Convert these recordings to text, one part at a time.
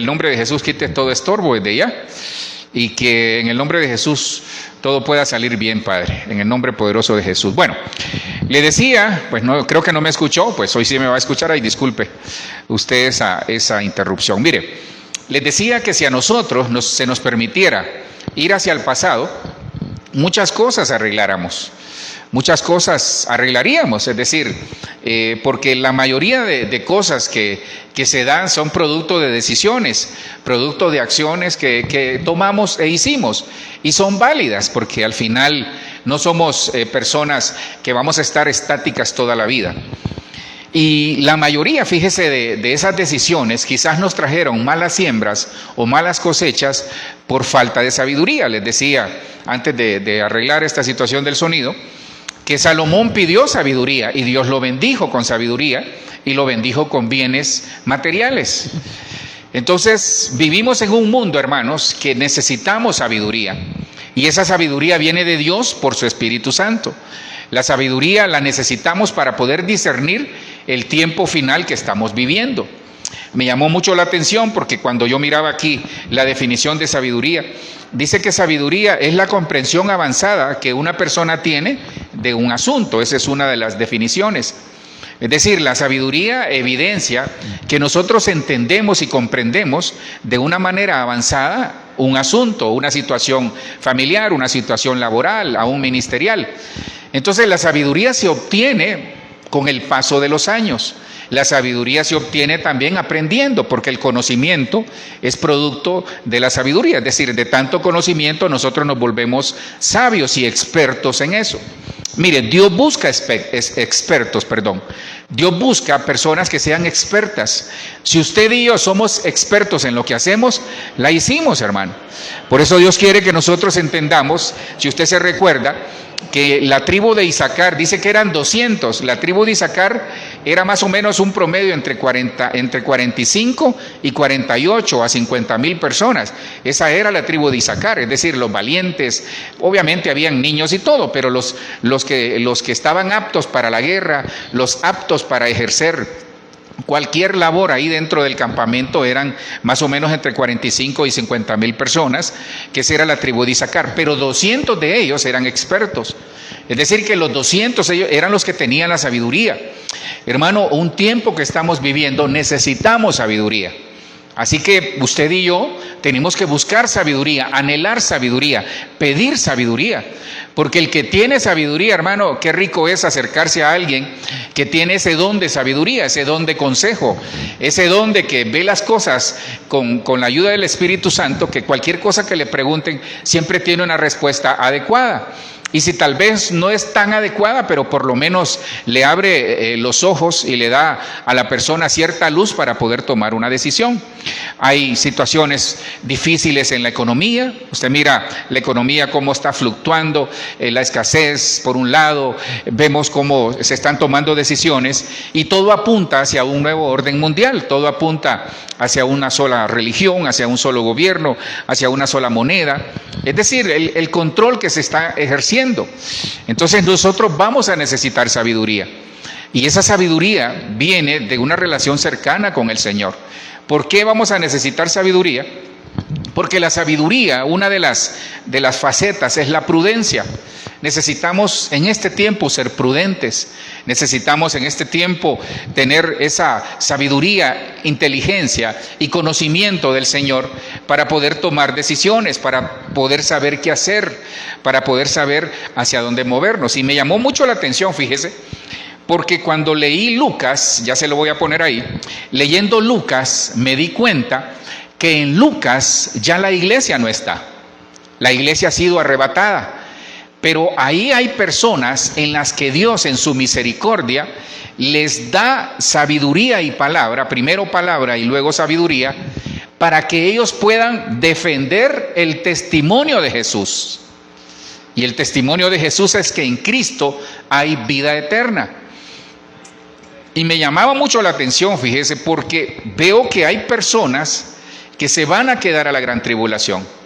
el nombre de Jesús quite todo estorbo desde ya, y que en el nombre de Jesús todo pueda salir bien, Padre, en el nombre poderoso de Jesús. Bueno, le decía, pues no, creo que no me escuchó, pues hoy sí me va a escuchar, ahí disculpe usted esa interrupción. Mire, les decía que si a nosotros se nos permitiera ir hacia el pasado, muchas cosas arregláramos. Muchas cosas arreglaríamos, es decir, porque la mayoría de cosas que se dan son producto de decisiones, producto de acciones que tomamos e hicimos, y son válidas, porque al final no somos personas que vamos a estar estáticas toda la vida. Y la mayoría, fíjese, de esas decisiones quizás nos trajeron malas siembras o malas cosechas por falta de sabiduría. Les decía, antes de arreglar esta situación del sonido, que Salomón pidió sabiduría y Dios lo bendijo con sabiduría y lo bendijo con bienes materiales. Entonces vivimos en un mundo, hermanos, que necesitamos sabiduría, y esa sabiduría viene de Dios por su Espíritu Santo. La sabiduría la necesitamos para poder discernir el tiempo final que estamos viviendo. Me llamó mucho la atención porque cuando yo miraba aquí la definición de sabiduría, dice que sabiduría es la comprensión avanzada que una persona tiene de un asunto. Esa es una de las definiciones. Es decir, la sabiduría evidencia que nosotros entendemos y comprendemos de una manera avanzada un asunto, una situación familiar, una situación laboral, aún ministerial. Entonces la sabiduría se obtiene con el paso de los años. La sabiduría se obtiene también aprendiendo, porque el conocimiento es producto de la sabiduría. Es decir, de tanto conocimiento nosotros nos volvemos sabios y expertos en eso. Mire, Dios busca expertos. Dios busca personas que sean expertas. Si usted y yo somos expertos en lo que hacemos, la hicimos, hermano. Por eso Dios quiere que nosotros entendamos, si usted se recuerda, que la tribu de Isaacar, dice que eran 200, la tribu de Isaacar era más o menos un promedio entre 45 y 48 a 50,000 personas. Esa era la tribu de Isaacar, es decir, los valientes. Obviamente habían niños y todo, pero los que estaban aptos para la guerra, los aptos para ejercer cualquier labor ahí dentro del campamento eran más o menos entre 45 y 50,000 personas, que esa era la tribu de Isaacar, pero 200 de ellos eran expertos. Es decir, que los 200 ellos eran los que tenían la sabiduría. Hermano, un tiempo que estamos viviendo necesitamos sabiduría. Así que usted y yo tenemos que buscar sabiduría, anhelar sabiduría, pedir sabiduría. Porque el que tiene sabiduría, hermano, qué rico es acercarse a alguien que tiene ese don de sabiduría, ese don de consejo, ese don de que ve las cosas con la ayuda del Espíritu Santo, que cualquier cosa que le pregunten siempre tiene una respuesta adecuada. Y si tal vez no es tan adecuada, pero por lo menos le abre los ojos y le da a la persona cierta luz para poder tomar una decisión. Hay situaciones difíciles en la economía. Usted mira la economía cómo está fluctuando, la escasez por un lado, vemos cómo se están tomando decisiones y todo apunta hacia un nuevo orden mundial, todo apunta hacia una sola religión, hacia un solo gobierno, hacia una sola moneda. Es decir, el control que se está ejerciendo. Entonces nosotros vamos a necesitar sabiduría, y esa sabiduría viene de una relación cercana con el Señor. ¿Por qué vamos a necesitar sabiduría? Porque la sabiduría, una de las facetas es la prudencia. Necesitamos en este tiempo ser prudentes, necesitamos en este tiempo tener esa sabiduría, inteligencia y conocimiento del Señor para poder tomar decisiones, para poder saber qué hacer, para poder saber hacia dónde movernos. Y me llamó mucho la atención, fíjese, porque cuando leí Lucas, ya se lo voy a poner ahí, leyendo Lucas me di cuenta que en Lucas ya la iglesia no está, la iglesia ha sido arrebatada. Pero ahí hay personas en las que Dios en su misericordia les da sabiduría y palabra, primero palabra y luego sabiduría, para que ellos puedan defender el testimonio de Jesús. Y el testimonio de Jesús es que en Cristo hay vida eterna. Y me llamaba mucho la atención, fíjese, porque veo que hay personas que se van a quedar a la gran tribulación.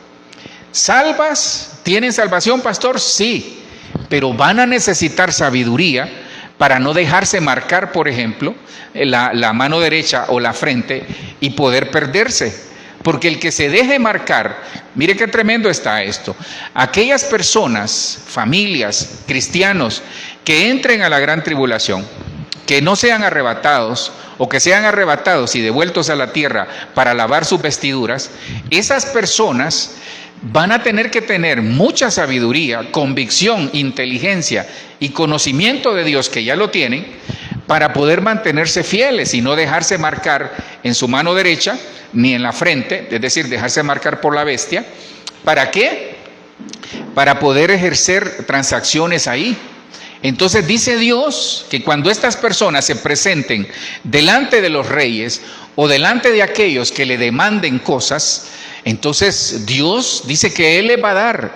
¿Salvas? ¿Tienen salvación, pastor? Sí, pero van a necesitar sabiduría para no dejarse marcar, por ejemplo, la mano derecha o la frente y poder perderse. Porque el que se deje marcar, mire qué tremendo está esto, aquellas personas, familias, cristianos, que entren a la gran tribulación, que no sean arrebatados o que sean arrebatados y devueltos a la tierra para lavar sus vestiduras, esas personas van a tener que tener mucha sabiduría, convicción, inteligencia y conocimiento de Dios, que ya lo tienen, para poder mantenerse fieles y no dejarse marcar en su mano derecha ni en la frente, es decir, dejarse marcar por la bestia. ¿Para qué? Para poder ejercer transacciones ahí. Entonces dice Dios que cuando estas personas se presenten delante de los reyes o delante de aquellos que le demanden cosas, entonces Dios dice que Él le va a dar,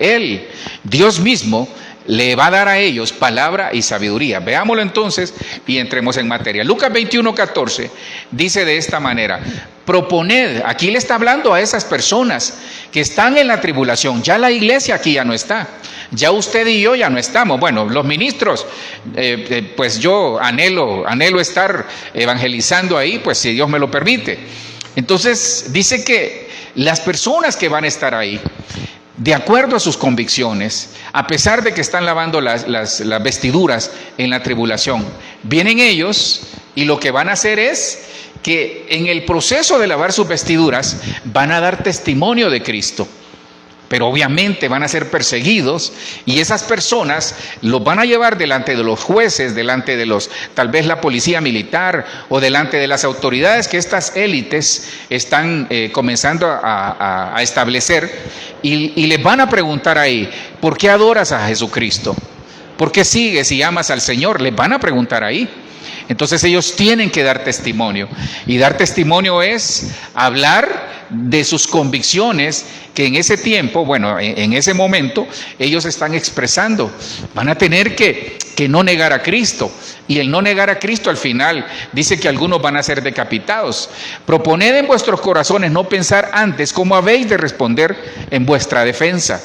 Dios mismo, le va a dar a ellos palabra y sabiduría. Veámoslo entonces y entremos en materia. Lucas 21:14 dice de esta manera: proponed, aquí le está hablando a esas personas que están en la tribulación. Ya la iglesia aquí ya no está, ya usted y yo ya no estamos. Bueno, los ministros, pues yo anhelo estar evangelizando ahí, pues si Dios me lo permite. Entonces dice que las personas que van a estar ahí, de acuerdo a sus convicciones, a pesar de que están lavando las vestiduras en la tribulación, vienen ellos y lo que van a hacer es que en el proceso de lavar sus vestiduras van a dar testimonio de Cristo. Pero obviamente van a ser perseguidos y esas personas los van a llevar delante de los jueces, delante de tal vez la policía militar o delante de las autoridades que estas élites están comenzando a establecer y les van a preguntar ahí: ¿por qué adoras a Jesucristo? ¿Por qué sigues y amas al Señor? Les van a preguntar ahí. Entonces ellos tienen que dar testimonio, y dar testimonio es hablar de sus convicciones que en ese tiempo, bueno, en ese momento ellos están expresando. Van a tener que no negar a Cristo, y el no negar a Cristo al final dice que algunos van a ser decapitados. Proponed en vuestros corazones no pensar antes cómo habéis de responder en vuestra defensa.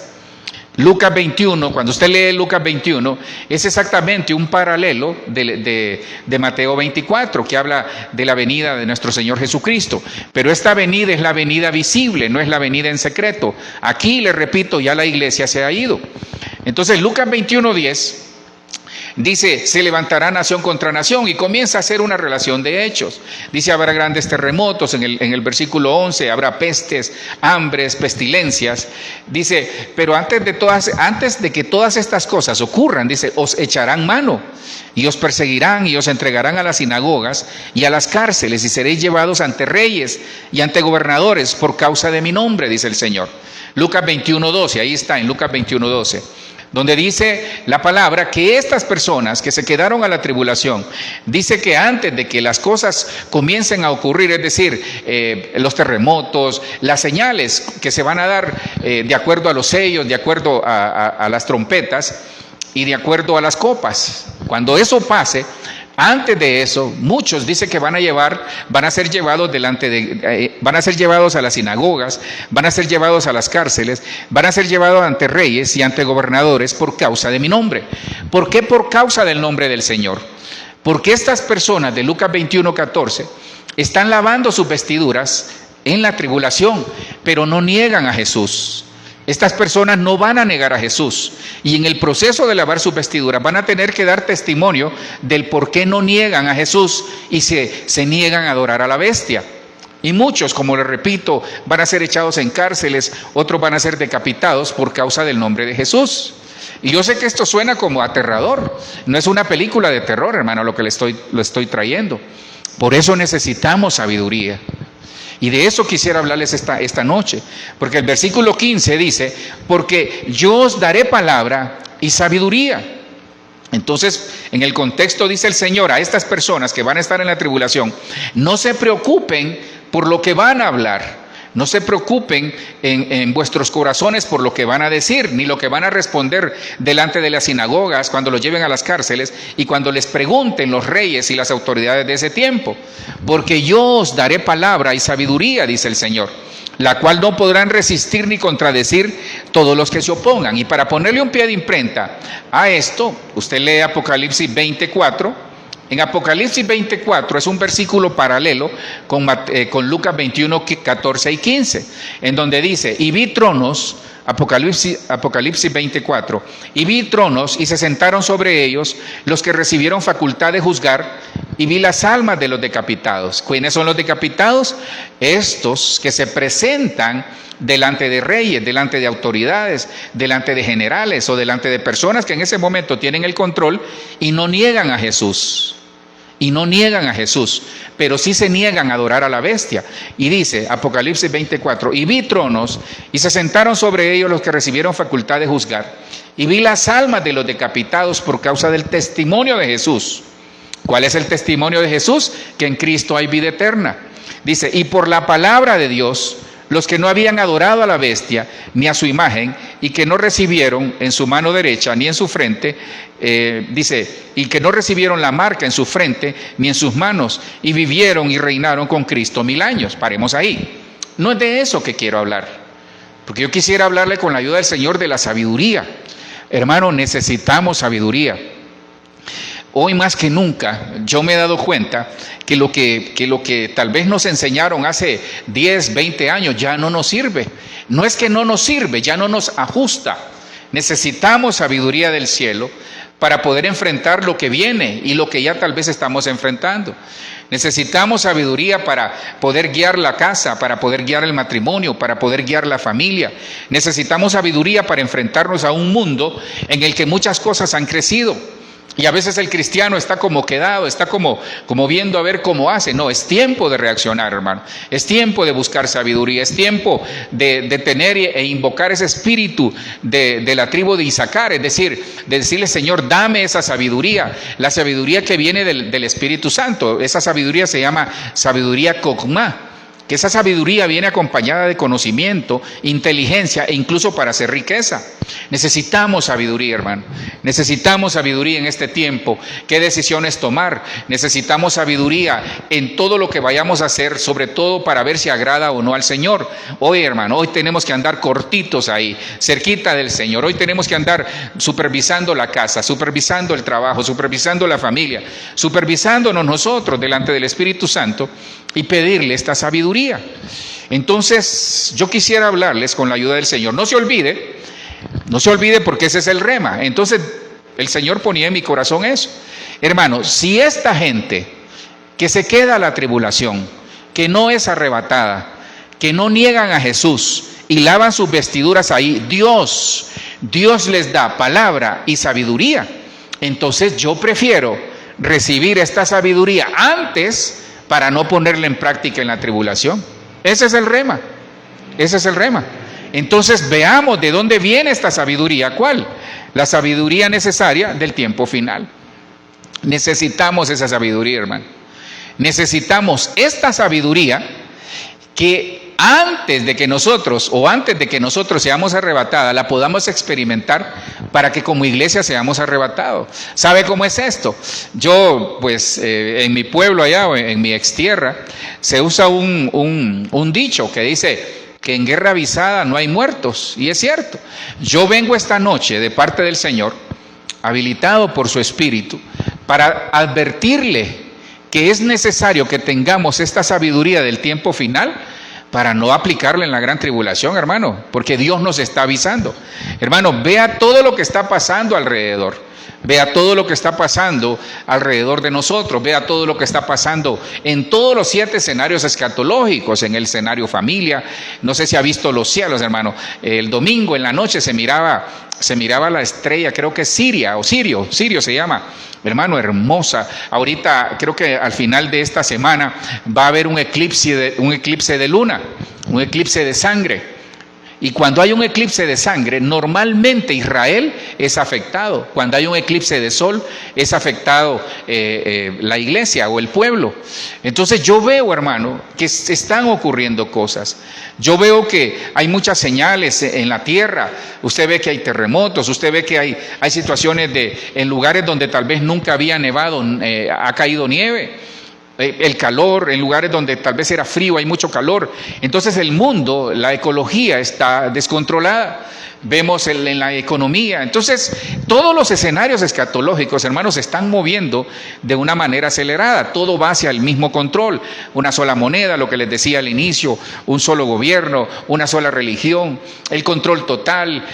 Lucas 21, cuando usted lee Lucas 21, es exactamente un paralelo de Mateo 24, que habla de la venida de nuestro Señor Jesucristo. Pero esta venida es la venida visible, no es la venida en secreto. Aquí, le repito, ya la iglesia se ha ido. Entonces, Lucas 21:10 dice: se levantará nación contra nación, y comienza a hacer una relación de hechos. Dice: habrá grandes terremotos, en el versículo 11, habrá pestes, hambres, pestilencias. Dice: pero antes de que todas estas cosas ocurran, dice, os echarán mano, y os perseguirán, y os entregarán a las sinagogas y a las cárceles, y seréis llevados ante reyes y ante gobernadores por causa de mi nombre, dice el Señor. Lucas 21:12, ahí está, en Lucas 21:12. Donde dice la palabra que estas personas que se quedaron a la tribulación, dice que antes de que las cosas comiencen a ocurrir, es decir, los terremotos, las señales que se van a dar de acuerdo a los sellos, de acuerdo a las trompetas y de acuerdo a las copas, cuando eso pase, antes de eso, muchos dicen que van a ser llevados van a ser llevados a las sinagogas, van a ser llevados a las cárceles, van a ser llevados ante reyes y ante gobernadores por causa de mi nombre. ¿Por qué por causa del nombre del Señor? Porque estas personas de Lucas 21:14 están lavando sus vestiduras en la tribulación, pero no niegan a Jesús. Estas personas no van a negar a Jesús, y en el proceso de lavar sus vestiduras van a tener que dar testimonio del por qué no niegan a Jesús y se niegan a adorar a la bestia. Y muchos, como les repito, van a ser echados en cárceles, otros van a ser decapitados por causa del nombre de Jesús. Y yo sé que esto suena como aterrador, no es una película de terror, hermano, lo que lo estoy trayendo. Por eso necesitamos sabiduría. Y de eso quisiera hablarles esta noche, porque el versículo 15 dice: porque yo os daré palabra y sabiduría. Entonces, en el contexto dice el Señor a estas personas que van a estar en la tribulación: no se preocupen por lo que van a hablar, no se preocupen en vuestros corazones por lo que van a decir, ni lo que van a responder delante de las sinagogas cuando los lleven a las cárceles y cuando les pregunten los reyes y las autoridades de ese tiempo. Porque yo os daré palabra y sabiduría, dice el Señor, la cual no podrán resistir ni contradecir todos los que se opongan. Y para ponerle un pie de imprenta a esto, usted lee Apocalipsis 24, En Apocalipsis 24 es un versículo paralelo con Lucas 21, 14 y 15, en donde dice, y vi tronos, Apocalipsis 24, y vi tronos y se sentaron sobre ellos los que recibieron facultad de juzgar, y vi las almas de los decapitados. ¿Quiénes son los decapitados? Estos que se presentan delante de reyes, delante de autoridades, delante de generales o delante de personas que en ese momento tienen el control y no niegan a Jesús. Y no niegan a Jesús, pero sí se niegan a adorar a la bestia. Y dice Apocalipsis 24, y vi tronos y se sentaron sobre ellos los que recibieron facultad de juzgar. Y vi las almas de los decapitados por causa del testimonio de Jesús. ¿Cuál es el testimonio de Jesús? Que en Cristo hay vida eterna. Dice, y por la palabra de Dios, los que no habían adorado a la bestia ni a su imagen y que no recibieron en su mano derecha ni en su frente, dice, y que no recibieron la marca en su frente ni en sus manos, y vivieron y reinaron con Cristo 1000 años. Paremos ahí. No es de eso que quiero hablar, porque yo quisiera hablarle con la ayuda del Señor de la sabiduría. Hermano, necesitamos sabiduría. Hoy más que nunca yo me he dado cuenta que lo que tal vez nos enseñaron hace 10, 20 años ya no nos sirve. No es que no nos sirve, ya no nos ajusta. Necesitamos sabiduría del cielo para poder enfrentar lo que viene y lo que ya tal vez estamos enfrentando. Necesitamos sabiduría para poder guiar la casa, para poder guiar el matrimonio, para poder guiar la familia. Necesitamos sabiduría para enfrentarnos a un mundo en el que muchas cosas han crecido. Y a veces el cristiano está como quedado, está como viendo a ver cómo hace. No, es tiempo de reaccionar, hermano. Es tiempo de buscar sabiduría. Es tiempo de tener e invocar ese espíritu de la tribu de Isaacar. Es decir, de decirle, Señor, dame esa sabiduría. La sabiduría que viene del Espíritu Santo. Esa sabiduría se llama sabiduría Kokmá. Que esa sabiduría viene acompañada de conocimiento, inteligencia e incluso para hacer riqueza. Necesitamos sabiduría, hermano. Necesitamos sabiduría en este tiempo. ¿Qué decisiones tomar? Necesitamos sabiduría en todo lo que vayamos a hacer, sobre todo para ver si agrada o no al Señor. Hoy, hermano, hoy tenemos que andar cortitos ahí, cerquita del Señor. Hoy tenemos que andar supervisando la casa, supervisando el trabajo, supervisando la familia, supervisándonos nosotros delante del Espíritu Santo y pedirle esta sabiduría. Entonces, yo quisiera hablarles con la ayuda del Señor. No se olvide porque ese es el rema. Entonces, el Señor ponía en mi corazón eso. Hermano, si esta gente que se queda a la tribulación, que no es arrebatada, que no niegan a Jesús y lavan sus vestiduras ahí, Dios les da palabra y sabiduría. Entonces, yo prefiero recibir esta sabiduría antes para no ponerla en práctica en la tribulación. Ese es el rema. Ese es el rema. Entonces veamos de dónde viene esta sabiduría. ¿Cuál? La sabiduría necesaria del tiempo final. Necesitamos esa sabiduría, hermano. Necesitamos esta sabiduría que antes de que nosotros seamos arrebatados, la podamos experimentar para que como iglesia seamos arrebatados. ¿Sabe cómo es esto? Yo, pues, en mi pueblo allá, o en mi extierra, se usa un dicho que dice que en guerra avisada no hay muertos. Y es cierto. Yo vengo esta noche de parte del Señor, habilitado por su Espíritu, para advertirle que es necesario que tengamos esta sabiduría del tiempo final para no aplicarla en la gran tribulación, hermano, porque Dios nos está avisando. Hermano, vea todo lo que está pasando alrededor. Vea todo lo que está pasando alrededor de nosotros. Vea todo lo que está pasando en todos los 7 escenarios escatológicos. En el escenario familia. No sé si ha visto los cielos, hermano. El domingo en la noche se miraba la estrella, creo que es Sirio se llama. Hermano, hermosa. Ahorita creo que al final de esta semana va a haber un eclipse de luna, un eclipse de sangre. Y cuando hay un eclipse de sangre, normalmente Israel es afectado. Cuando hay un eclipse de sol, es afectado la iglesia o el pueblo. Entonces yo veo, hermano, que están ocurriendo cosas. Yo veo que hay muchas señales en la tierra. Usted ve que hay terremotos, usted ve que hay situaciones en lugares donde tal vez nunca había nevado, ha caído nieve. el calor, en lugares donde tal vez era frío, hay mucho calor. Entonces el mundo, la ecología está descontrolada. Vemos en la economía. Entonces, todos los escenarios escatológicos, hermanos, se están moviendo de una manera acelerada. Todo va hacia el mismo control. Una sola moneda, lo que les decía al inicio, un solo gobierno, una sola religión, el control total.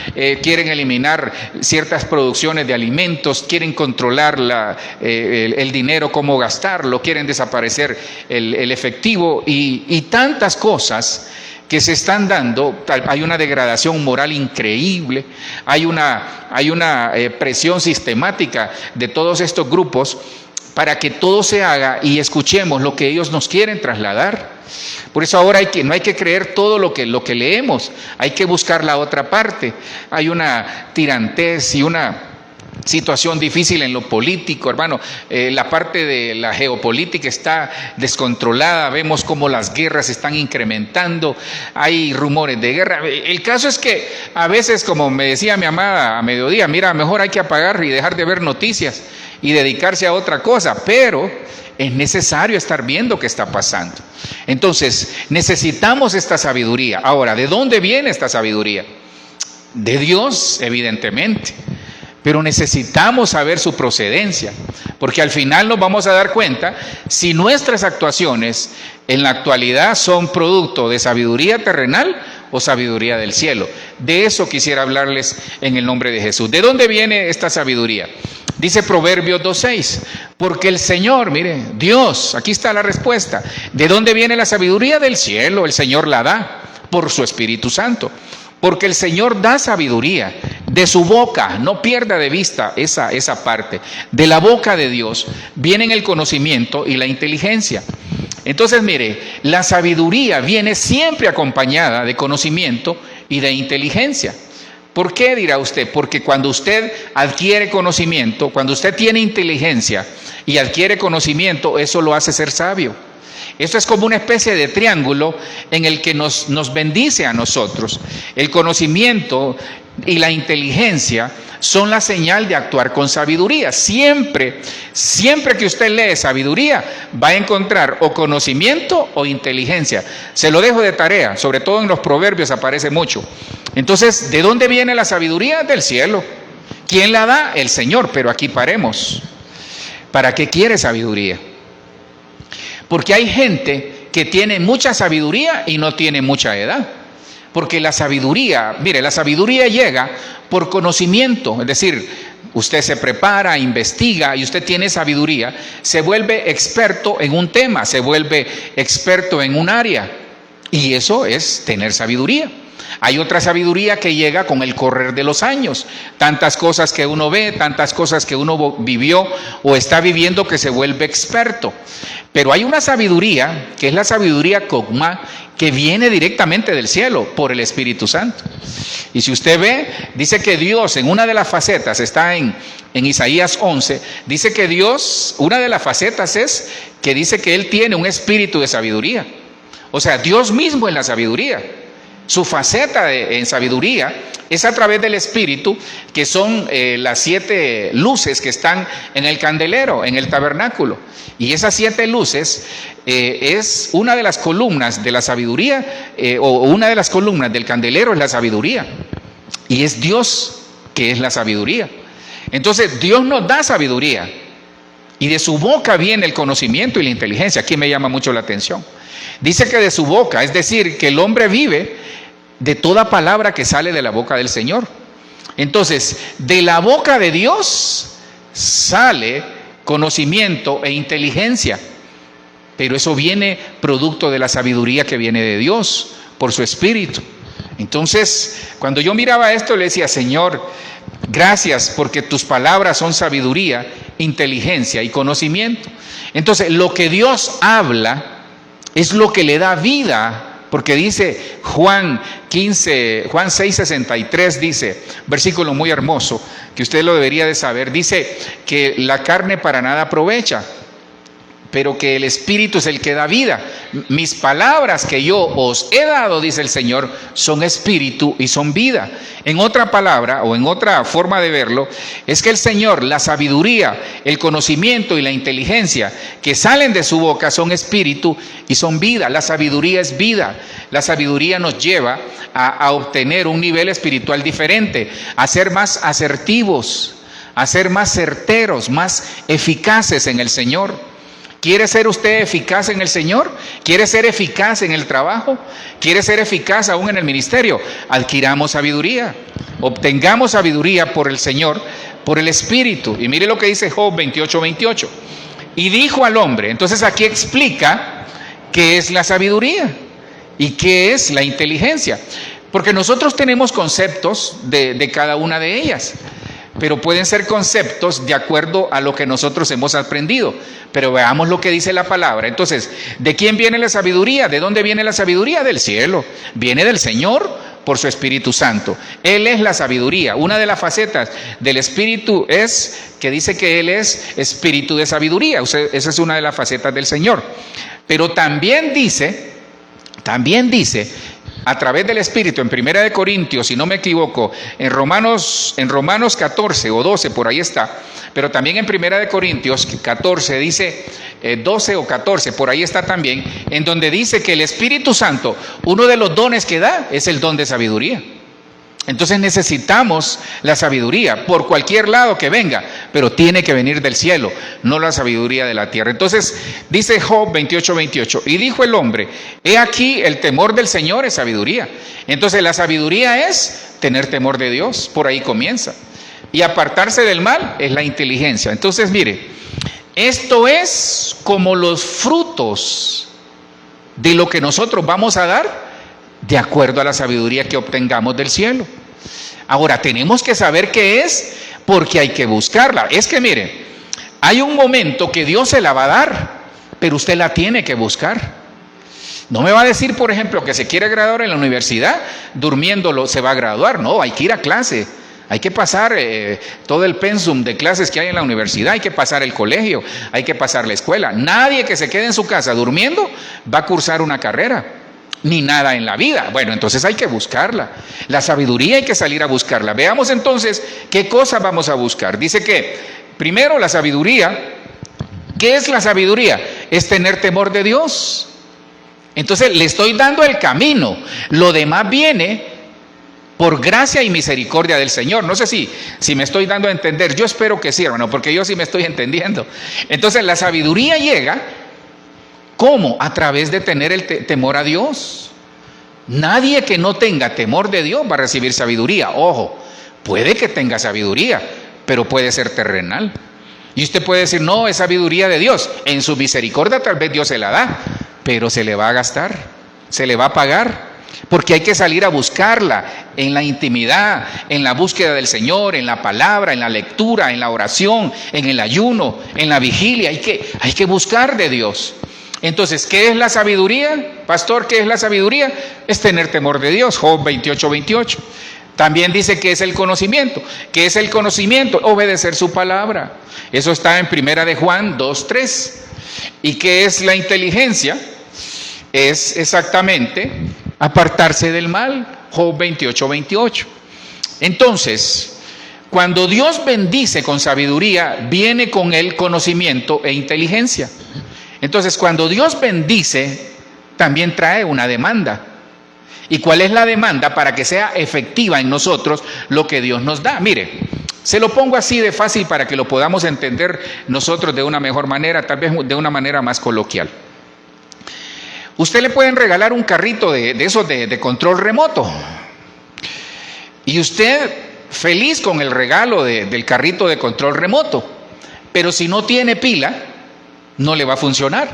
Quieren eliminar ciertas producciones de alimentos, quieren controlar el dinero, cómo gastarlo, quieren desaparecer el efectivo y tantas cosas que se están dando. Hay una degradación moral increíble, hay una presión sistemática de todos estos grupos para que todo se haga y escuchemos lo que ellos nos quieren trasladar. Por eso ahora no hay que creer todo lo que leemos, hay que buscar la otra parte. Hay una tirantez y una situación difícil en lo político, hermano. La parte de la geopolítica está descontrolada, vemos cómo las guerras se están incrementando, hay rumores de guerra. El caso es que a veces, como me decía mi amada a mediodía, mira, mejor hay que apagar y dejar de ver noticias y dedicarse a otra cosa, pero es necesario estar viendo qué está pasando. Entonces, necesitamos esta sabiduría. Ahora, ¿de dónde viene esta sabiduría? De Dios, evidentemente. Pero necesitamos saber su procedencia, porque al final nos vamos a dar cuenta si nuestras actuaciones en la actualidad son producto de sabiduría terrenal o sabiduría del cielo. De eso quisiera hablarles en el nombre de Jesús. ¿De dónde viene esta sabiduría? Dice Proverbios 2:6, porque el Señor, mire, Dios, aquí está la respuesta. ¿De dónde viene la sabiduría? Del cielo, el Señor la da por su Espíritu Santo. Porque el Señor da sabiduría de su boca, no pierda de vista esa parte. De la boca de Dios vienen el conocimiento y la inteligencia. Entonces, mire, la sabiduría viene siempre acompañada de conocimiento y de inteligencia. ¿Por qué, dirá usted? Porque cuando usted adquiere conocimiento, cuando usted tiene inteligencia y adquiere conocimiento, eso lo hace ser sabio. Esto es como una especie de triángulo en el que nos bendice a nosotros. El conocimiento y la inteligencia son la señal de actuar con sabiduría. Siempre que usted lee sabiduría, va a encontrar o conocimiento o inteligencia. Se lo dejo de tarea, sobre todo en los proverbios aparece mucho. Entonces, ¿de dónde viene la sabiduría? Del cielo. ¿Quién la da? El Señor. Pero aquí paremos. ¿Para qué quiere sabiduría? Porque hay gente que tiene mucha sabiduría y no tiene mucha edad. Porque la sabiduría, mire, la sabiduría llega por conocimiento. Es decir, usted se prepara, investiga y usted tiene sabiduría, se vuelve experto en un tema, se vuelve experto en un área. Y eso es tener sabiduría. Hay otra sabiduría que llega con el correr de los años. Tantas cosas que uno ve, tantas cosas que uno vivió o está viviendo que se vuelve experto. Pero hay una sabiduría, que es la sabiduría Cogma, que viene directamente del cielo por el Espíritu Santo. Y si usted ve, dice que Dios en una de las facetas, está en Isaías 11, dice que Dios, una de las facetas es que dice que Él tiene un espíritu de sabiduría. O sea, Dios mismo en la sabiduría. Su faceta en sabiduría es a través del Espíritu, que son las 7 luces que están en el candelero, en el tabernáculo. Y esas 7 luces es una de las columnas de la sabiduría, o una de las columnas del candelero es la sabiduría. Y es Dios que es la sabiduría. Entonces Dios nos da sabiduría. Y de su boca viene el conocimiento y la inteligencia. Aquí me llama mucho la atención. Dice que de su boca, es decir, que el hombre vive de toda palabra que sale de la boca del Señor. Entonces, de la boca de Dios sale conocimiento e inteligencia. Pero eso viene producto de la sabiduría que viene de Dios, por su Espíritu. Entonces, cuando yo miraba esto, le decía, Señor, gracias porque tus palabras son sabiduría, inteligencia y conocimiento. Entonces, lo que Dios habla es lo que le da vida. Porque dice Juan 6:63, dice, versículo muy hermoso, que usted lo debería de saber, dice que la carne para nada aprovecha, pero que el Espíritu es el que da vida. Mis palabras que yo os he dado, dice el Señor, son espíritu y son vida. En otra palabra, o en otra forma de verlo, es que el Señor, la sabiduría, el conocimiento y la inteligencia que salen de su boca son espíritu y son vida. La sabiduría es vida. La sabiduría nos lleva a obtener un nivel espiritual diferente, a ser más asertivos, a ser más certeros, más eficaces en el Señor. ¿Quiere ser usted eficaz en el Señor? ¿Quiere ser eficaz en el trabajo? ¿Quiere ser eficaz aún en el ministerio? Adquiramos sabiduría, obtengamos sabiduría por el Señor, por el Espíritu. Y mire lo que dice Job 28:28. Y dijo al hombre, entonces aquí explica qué es la sabiduría y qué es la inteligencia. Porque nosotros tenemos conceptos de cada una de ellas, pero pueden ser conceptos de acuerdo a lo que nosotros hemos aprendido. Pero veamos lo que dice la palabra. Entonces, ¿de quién viene la sabiduría? ¿De dónde viene la sabiduría? Del cielo. Viene del Señor por su Espíritu Santo. Él es la sabiduría. Una de las facetas del Espíritu es que dice que Él es espíritu de sabiduría. Esa es una de las facetas del Señor. Pero también dice a través del Espíritu, en 1 de Corintios, si no me equivoco, en Romanos 14 o 12, por ahí está, pero también en 1 de Corintios 14 dice 12 o 14, por ahí está también, en donde dice que el Espíritu Santo, uno de los dones que da es el don de sabiduría. Entonces necesitamos la sabiduría por cualquier lado que venga, pero tiene que venir del cielo, no la sabiduría de la tierra. Entonces dice Job 28:28, y dijo el hombre, he aquí el temor del Señor es sabiduría. Entonces la sabiduría es tener temor de Dios, por ahí comienza. Y apartarse del mal es la inteligencia. Entonces mire, esto es como los frutos de lo que nosotros vamos a dar de acuerdo a la sabiduría que obtengamos del cielo. Ahora, tenemos que saber qué es, porque hay que buscarla. Es que mire, hay un momento que Dios se la va a dar, pero usted la tiene que buscar. No me va a decir, por ejemplo, que se quiere graduar en la universidad, durmiéndolo se va a graduar. No, hay que ir a clase. Hay que pasar todo el pensum de clases que hay en la universidad, hay que pasar el colegio, hay que pasar la escuela. Nadie que se quede en su casa durmiendo va a cursar una carrera, ni nada en la vida. Bueno, entonces hay que buscarla. La sabiduría hay que salir a buscarla. Veamos entonces qué cosa vamos a buscar. Dice que, primero, la sabiduría. ¿Qué es la sabiduría? Es tener temor de Dios. Entonces le estoy dando el camino. Lo demás viene por gracia y misericordia del Señor. No sé si me estoy dando a entender. Yo espero que sí, hermano, porque yo sí me estoy entendiendo. Entonces la sabiduría llega, ¿cómo? A través de tener el temor a Dios. Nadie que no tenga temor de Dios va a recibir sabiduría. Ojo, puede que tenga sabiduría, pero puede ser terrenal. Y usted puede decir, no, es sabiduría de Dios. En su misericordia tal vez Dios se la da, pero se le va a gastar, se le va a pagar. Porque hay que salir a buscarla en la intimidad, en la búsqueda del Señor, en la palabra, en la lectura, en la oración, en el ayuno, en la vigilia. Hay que buscar de Dios. Entonces, ¿qué es la sabiduría? Pastor, ¿qué es la sabiduría? Es tener temor de Dios. Job 28:28. También dice que es el conocimiento. ¿Qué es el conocimiento? Obedecer su palabra. Eso está en 1 de Juan 2:3. ¿Y qué es la inteligencia? Es exactamente apartarse del mal. Job 28:28. Entonces, cuando Dios bendice con sabiduría, viene con el conocimiento e inteligencia. Entonces, cuando Dios bendice, también trae una demanda. ¿Y cuál es la demanda para que sea efectiva en nosotros lo que Dios nos da? Mire, se lo pongo así de fácil para que lo podamos entender nosotros de una mejor manera, tal vez de una manera más coloquial. Usted le pueden regalar un carrito de esos de control remoto. Y usted feliz con el regalo del carrito de control remoto. Pero si no tiene pila, no le va a funcionar.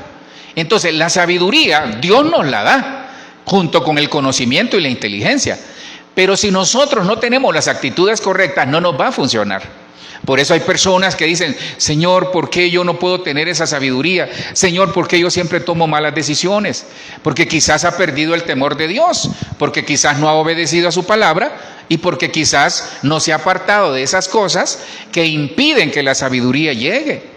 Entonces la sabiduría Dios nos la da junto con el conocimiento y la inteligencia, pero si nosotros no tenemos las actitudes correctas no nos va a funcionar. Por eso hay personas que dicen, Señor, ¿por qué yo no puedo tener esa sabiduría? Señor, ¿por qué yo siempre tomo malas decisiones? Porque quizás ha perdido el temor de Dios, porque quizás no ha obedecido a su palabra y porque quizás no se ha apartado de esas cosas que impiden que la sabiduría llegue.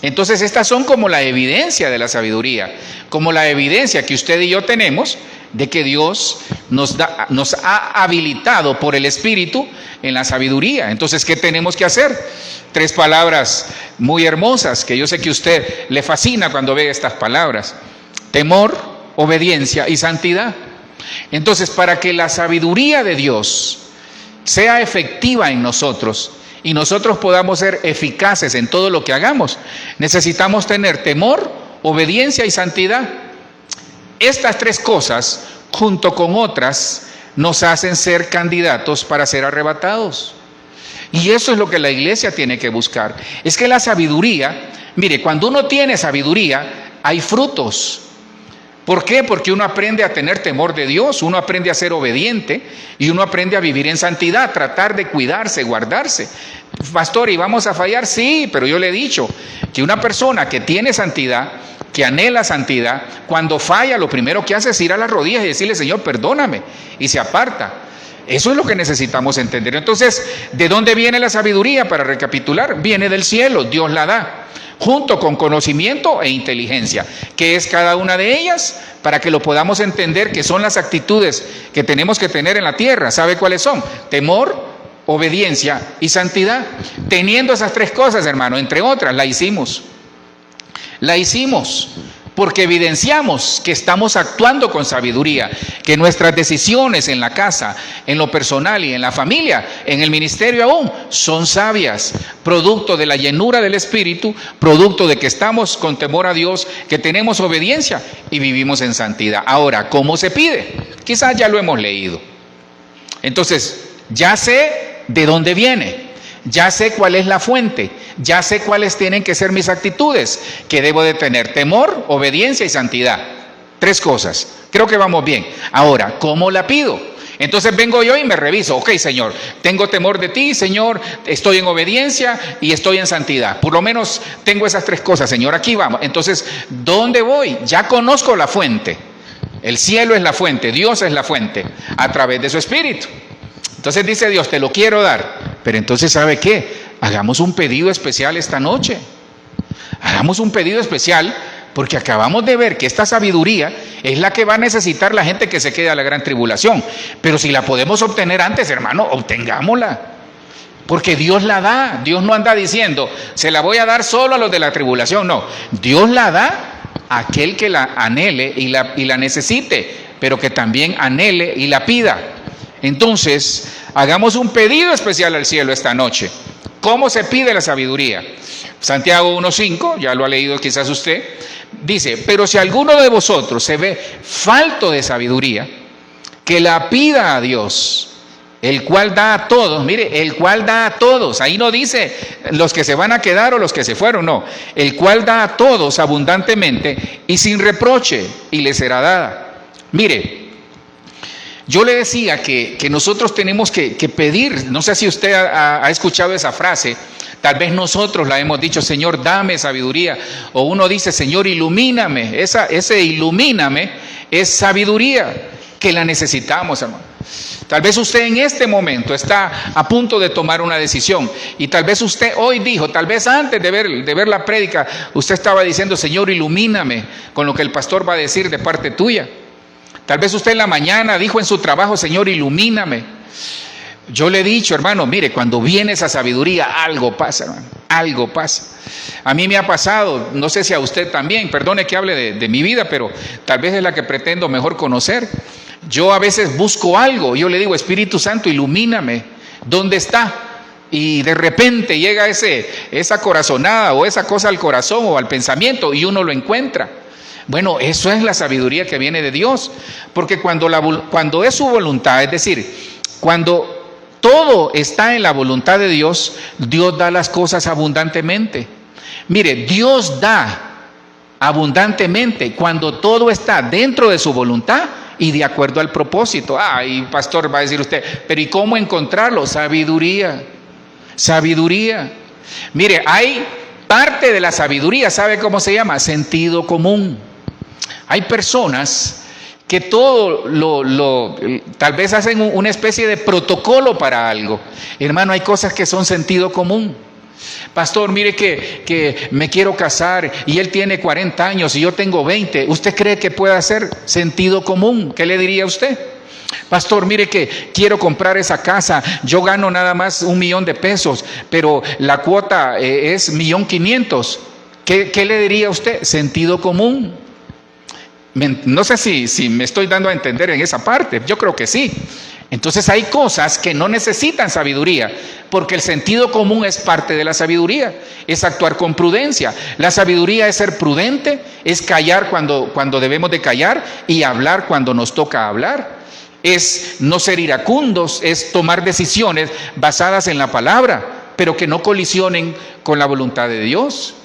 Entonces estas son como la evidencia de la sabiduría, como la evidencia que usted y yo tenemos de que Dios nos ha habilitado por el Espíritu en la sabiduría. Entonces, ¿qué tenemos que hacer? 3 palabras muy hermosas que yo sé que a usted le fascina cuando ve estas palabras: temor, obediencia y santidad. Entonces, para que la sabiduría de Dios sea efectiva en nosotros y nosotros podamos ser eficaces en todo lo que hagamos, necesitamos tener temor, obediencia y santidad. Estas 3 cosas, junto con otras, nos hacen ser candidatos para ser arrebatados. Y eso es lo que la iglesia tiene que buscar. Es que la sabiduría, mire, cuando uno tiene sabiduría, hay frutos. ¿Por qué? Porque uno aprende a tener temor de Dios, uno aprende a ser obediente y uno aprende a vivir en santidad, tratar de cuidarse, guardarse. Pastor, ¿y vamos a fallar? Sí, pero yo le he dicho que una persona que tiene santidad, que anhela santidad, cuando falla, lo primero que hace es ir a las rodillas y decirle: Señor, perdóname, y se aparta. Eso es lo que necesitamos entender. Entonces, ¿de dónde viene la sabiduría? Para recapitular, viene del cielo, Dios la da, junto con conocimiento e inteligencia. ¿Qué es cada una de ellas? Para que lo podamos entender, que son las actitudes que tenemos que tener en la tierra. ¿Sabe cuáles son? Temor, obediencia y santidad. Teniendo esas 3 cosas, hermano, entre otras, la hicimos. La hicimos porque evidenciamos que estamos actuando con sabiduría, que nuestras decisiones en la casa, en lo personal y en la familia, en el ministerio aún, son sabias, producto de la llenura del Espíritu, producto de que estamos con temor a Dios, que tenemos obediencia y vivimos en santidad. Ahora, ¿cómo se pide? Quizás ya lo hemos leído. Entonces, ya sé de dónde viene. Ya sé cuál es la fuente, ya sé cuáles tienen que ser mis actitudes, que debo de tener: temor, obediencia y santidad. 3 cosas, creo que vamos bien. Ahora, ¿cómo la pido? Entonces vengo yo y me reviso. Ok, Señor, tengo temor de ti, Señor, estoy en obediencia y estoy en santidad. Por lo menos tengo esas 3 cosas, Señor, aquí vamos. Entonces, ¿dónde voy? Ya conozco la fuente. El cielo es la fuente, Dios es la fuente, a través de su Espíritu. Entonces dice Dios: te lo quiero dar. Pero entonces, ¿sabe qué? Hagamos un pedido especial esta noche. Hagamos un pedido especial, porque acabamos de ver que esta sabiduría es la que va a necesitar la gente que se quede a la gran tribulación. Pero si la podemos obtener antes, hermano, obtengámosla. Porque Dios la da. Dios no anda diciendo: se la voy a dar solo a los de la tribulación. No, Dios la da a aquel que la anhele y la necesite, pero que también anhele y la pida. Entonces, hagamos un pedido especial al cielo esta noche. ¿Cómo se pide la sabiduría? Santiago 1:5, ya lo ha leído quizás usted, dice: pero si alguno de vosotros se ve falto de sabiduría, que la pida a Dios, el cual da a todos. Mire, el cual da a todos. Ahí no dice los que se van a quedar o los que se fueron, no. El cual da a todos abundantemente y sin reproche, y le será dada. Mire, yo le decía que nosotros tenemos que pedir. No sé si usted ha escuchado esa frase. Tal vez nosotros la hemos dicho: Señor, dame sabiduría. O uno dice: Señor, ilumíname. Ese ilumíname es sabiduría, que la necesitamos, hermano. Tal vez usted en este momento está a punto de tomar una decisión, y tal vez usted hoy dijo, tal vez antes de ver la prédica, usted estaba diciendo: Señor, ilumíname con lo que el pastor va a decir de parte tuya. Tal vez usted en la mañana dijo en su trabajo: Señor, ilumíname. Yo le he dicho, hermano, mire, cuando viene esa sabiduría, algo pasa, hermano, algo pasa. A mí me ha pasado, no sé si a usted también, perdone que hable de mi vida, pero tal vez es la que pretendo mejor conocer. Yo a veces busco algo, yo le digo: Espíritu Santo, ilumíname, ¿dónde está? Y de repente llega esa corazonada o esa cosa al corazón o al pensamiento, y uno lo encuentra. Bueno, eso es la sabiduría que viene de Dios, porque cuando es su voluntad, es decir, cuando todo está en la voluntad de Dios, Dios da las cosas abundantemente. Mire, Dios da abundantemente cuando todo está dentro de su voluntad y de acuerdo al propósito. Y pastor, va a decir usted, pero ¿y cómo encontrarlo? Sabiduría, sabiduría. Mire, hay parte de la sabiduría, ¿sabe cómo se llama? Sentido común. Hay personas que todo tal vez hacen una especie de protocolo para algo. Hermano, hay cosas que son sentido común. Pastor, mire que me quiero casar y él tiene 40 años y yo tengo 20. ¿Usted cree que puede hacer sentido común? ¿Qué le diría usted? Pastor, mire que quiero comprar esa casa, yo gano nada más $1,000,000, pero la cuota es 1,500,000. ¿Qué le diría usted? Sentido común. No sé si me estoy dando a entender en esa parte, yo creo que sí. Entonces hay cosas que no necesitan sabiduría, porque el sentido común es parte de la sabiduría, es actuar con prudencia. La sabiduría es ser prudente, es callar cuando debemos de callar y hablar cuando nos toca hablar. Es no ser iracundos, es tomar decisiones basadas en la palabra, pero que no colisionen con la voluntad de Dios.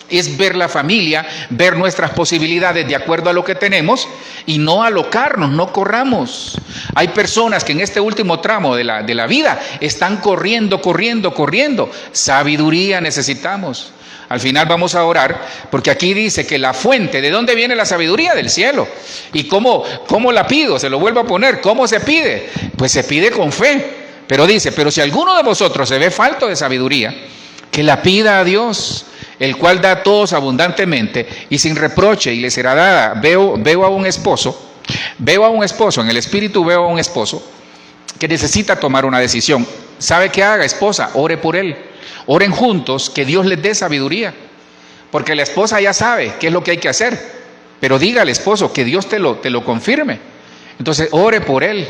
Es ver la familia, ver nuestras posibilidades de acuerdo a lo que tenemos y no alocarnos, no corramos. Hay personas que en este último tramo de la vida están corriendo. Sabiduría necesitamos. Al final vamos a orar, porque aquí dice que la fuente, ¿de dónde viene la sabiduría? Del cielo. ¿Y cómo la pido? Se lo vuelvo a poner. ¿Cómo se pide? Pues se pide con fe. Pero dice, pero si alguno de vosotros se ve falto de sabiduría, que la pida a Dios, el cual da a todos abundantemente y sin reproche, y le será dada. Veo a un esposo, en el espíritu veo a un esposo que necesita tomar una decisión. ¿Sabe qué haga, esposa? Ore por él. Oren juntos, que Dios les dé sabiduría. Porque la esposa ya sabe qué es lo que hay que hacer, pero diga al esposo que Dios te lo confirme. Entonces ore por él,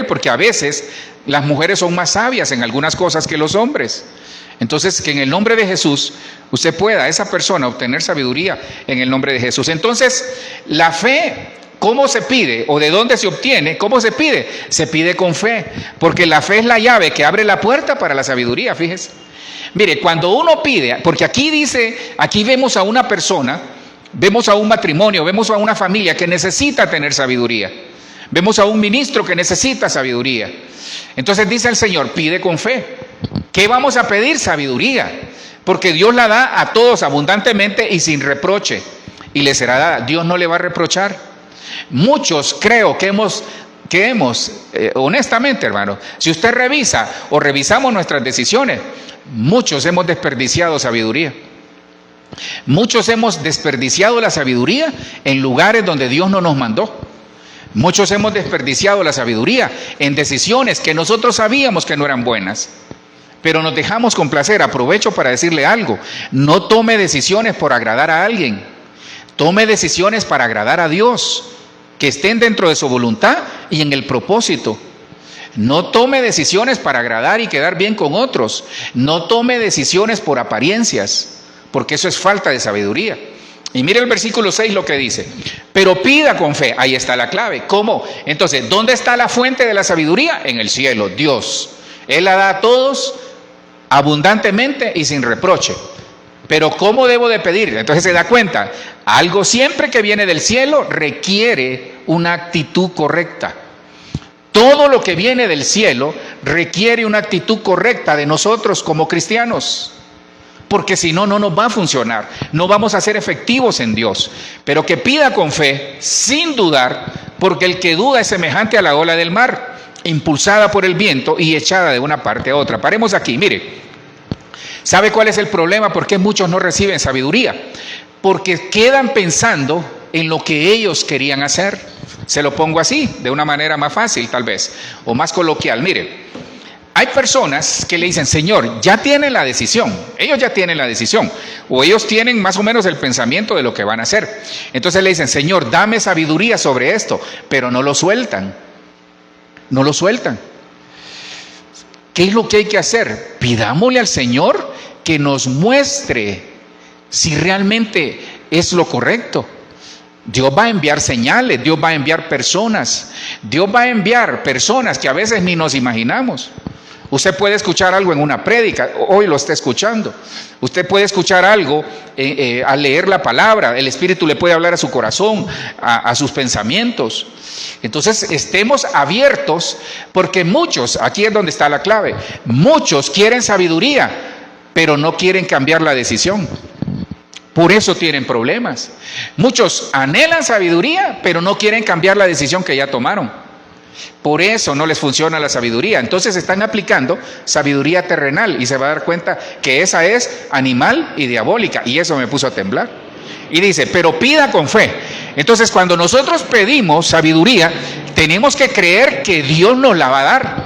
porque a veces las mujeres son más sabias en algunas cosas que los hombres. Entonces, que en el nombre de Jesús usted pueda, esa persona, obtener sabiduría en el nombre de Jesús. Entonces, la fe, ¿cómo se pide? ¿O de dónde se obtiene? ¿Cómo se pide? Se pide con fe, porque la fe es la llave que abre la puerta para la sabiduría, fíjese. Mire, cuando uno pide, porque aquí vemos a una persona, vemos a un matrimonio, vemos a una familia que necesita tener sabiduría. Vemos a un ministro que necesita sabiduría. Entonces dice el Señor, pide con fe. ¿Qué vamos a pedir? Sabiduría, porque Dios la da a todos abundantemente y sin reproche, y le será dada. Dios no le va a reprochar. Muchos creo que hemos honestamente, hermano, si usted revisa o revisamos nuestras decisiones, muchos hemos desperdiciado sabiduría. Muchos hemos desperdiciado la sabiduría en lugares donde Dios no nos mandó. Muchos hemos desperdiciado la sabiduría en decisiones que nosotros sabíamos que no eran buenas, pero nos dejamos complacer. Aprovecho para decirle algo: no tome decisiones por agradar a alguien, tome decisiones para agradar a Dios, que estén dentro de su voluntad y en el propósito. No tome decisiones para agradar y quedar bien con otros, no tome decisiones por apariencias, porque eso es falta de sabiduría. Y mire el versículo 6 lo que dice: pero pida con fe. Ahí está la clave. ¿Cómo? Entonces, ¿dónde está la fuente de la sabiduría? En el cielo, Dios. Él la da a todos abundantemente y sin reproche. Pero ¿cómo debo de pedir? Entonces se da cuenta, algo siempre que viene del cielo requiere una actitud correcta. Todo lo que viene del cielo requiere una actitud correcta de nosotros como cristianos, porque si no, no nos va a funcionar, no vamos a ser efectivos en Dios. Pero que pida con fe, sin dudar, porque el que duda es semejante a la ola del mar, impulsada por el viento y echada de una parte a otra. Paremos aquí, mire. ¿Sabe cuál es el problema? ¿Por qué muchos no reciben sabiduría? Porque quedan pensando en lo que ellos querían hacer. Se lo pongo así, de una manera más fácil tal vez, o más coloquial. Mire, hay personas que le dicen: Señor, ya tienen la decisión. Ellos ya tienen la decisión, o ellos tienen más o menos el pensamiento de lo que van a hacer. Entonces le dicen: Señor, dame sabiduría sobre esto, pero no lo sueltan. No lo sueltan. ¿Qué es lo que hay que hacer? Pidámosle al Señor que nos muestre si realmente es lo correcto. Dios va a enviar señales, Dios va a enviar personas. Dios va a enviar personas que a veces ni nos imaginamos. Usted puede escuchar algo en una prédica, hoy lo está escuchando. Usted puede escuchar algo al leer la palabra, el Espíritu le puede hablar a su corazón, a sus pensamientos. Entonces estemos abiertos, porque muchos, aquí es donde está la clave, muchos quieren sabiduría, pero no quieren cambiar la decisión. Por eso tienen problemas. Muchos anhelan sabiduría, pero no quieren cambiar la decisión que ya tomaron. Por eso no les funciona la sabiduría. Entonces están aplicando sabiduría terrenal y se va a dar cuenta que esa es animal y diabólica. Y eso me puso a temblar. Y dice, pero pida con fe. Entonces cuando nosotros pedimos sabiduría, tenemos que creer que Dios nos la va a dar,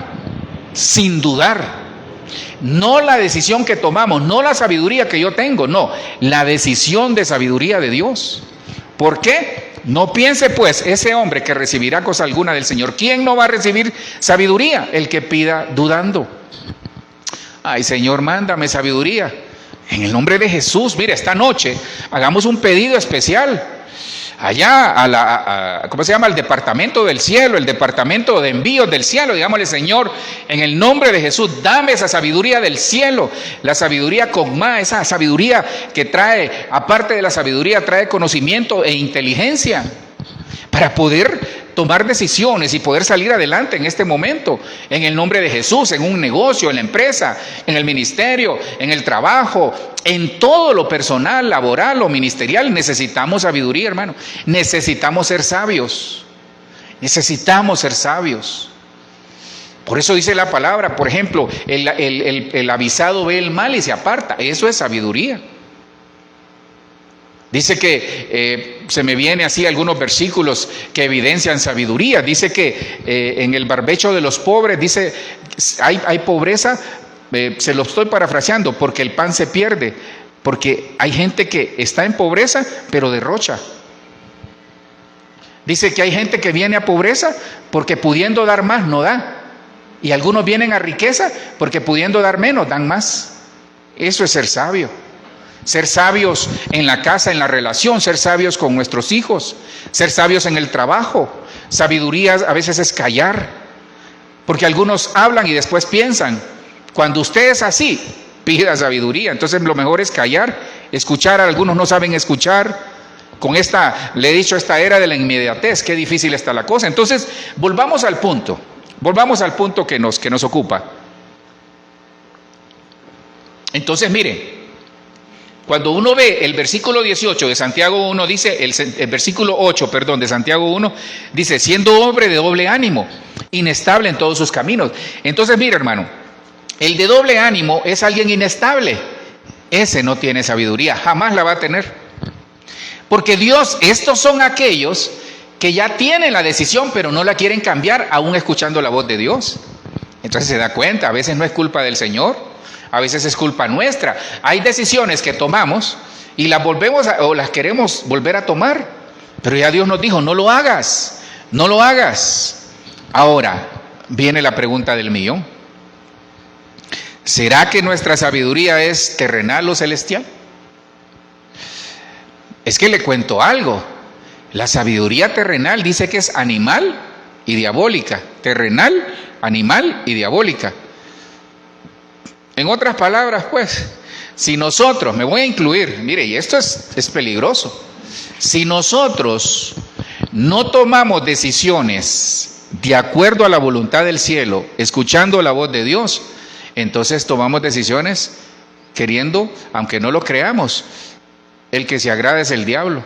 sin dudar. No la decisión que tomamos, no la sabiduría que yo tengo, no, la decisión de sabiduría de Dios. ¿Por qué? No piense pues ese hombre que recibirá cosa alguna del Señor. ¿Quién no va a recibir sabiduría? El que pida dudando. Ay, Señor, mándame sabiduría. En el nombre de Jesús, mire, esta noche hagamos un pedido especial. Allá ¿cómo se llama? Al departamento del cielo, el departamento de envíos del cielo. Digámosle, Señor, en el nombre de Jesús, dame esa sabiduría del cielo, la sabiduría cogma, esa sabiduría que trae, aparte de la sabiduría, trae conocimiento e inteligencia para poder tomar decisiones y poder salir adelante en este momento, en el nombre de Jesús, en un negocio, en la empresa, en el ministerio, en el trabajo, en todo lo personal, laboral o ministerial. Necesitamos sabiduría, hermano. Necesitamos ser sabios. Necesitamos ser sabios. Por eso dice la palabra, por ejemplo, el avisado ve el mal y se aparta. Eso es sabiduría. Dice que, se me viene así algunos versículos que evidencian sabiduría. Dice que en el barbecho de los pobres, dice, hay pobreza, se lo estoy parafraseando, porque el pan se pierde, porque hay gente que está en pobreza, pero derrocha. Dice que hay gente que viene a pobreza porque pudiendo dar más no da. Y algunos vienen a riqueza porque pudiendo dar menos dan más. Eso es ser sabio. Ser sabios en la casa, en la relación, ser sabios con nuestros hijos, ser sabios en el trabajo. Sabiduría a veces es callar, porque algunos hablan y después piensan. Cuando usted es así, pida sabiduría. Entonces lo mejor es callar, escuchar. Algunos no saben escuchar. Con esta, le he dicho, esta era de la inmediatez, qué difícil está la cosa. Entonces, volvamos al punto que nos ocupa. Entonces, mire, cuando uno ve el versículo 18 de Santiago 1, dice, el versículo 8, perdón, de Santiago 1, dice, siendo hombre de doble ánimo, inestable en todos sus caminos. Entonces, mire, hermano, el de doble ánimo es alguien inestable. Ese no tiene sabiduría, jamás la va a tener. Porque Dios, estos son aquellos que ya tienen la decisión, pero no la quieren cambiar, aún escuchando la voz de Dios. Entonces se da cuenta, a veces no es culpa del Señor, a veces es culpa nuestra. Hay decisiones que tomamos y las las queremos volver a tomar, pero ya Dios nos dijo, no lo hagas, no lo hagas. Ahora viene la pregunta del millón. ¿Será que nuestra sabiduría es terrenal o celestial? Es que le cuento algo. La sabiduría terrenal dice que es animal y diabólica. Terrenal, animal y diabólica. En otras palabras, pues, si nosotros, me voy a incluir, mire, y esto es peligroso. Si nosotros no tomamos decisiones de acuerdo a la voluntad del cielo, escuchando la voz de Dios, entonces tomamos decisiones queriendo, aunque no lo creamos, el que se agrada es el diablo.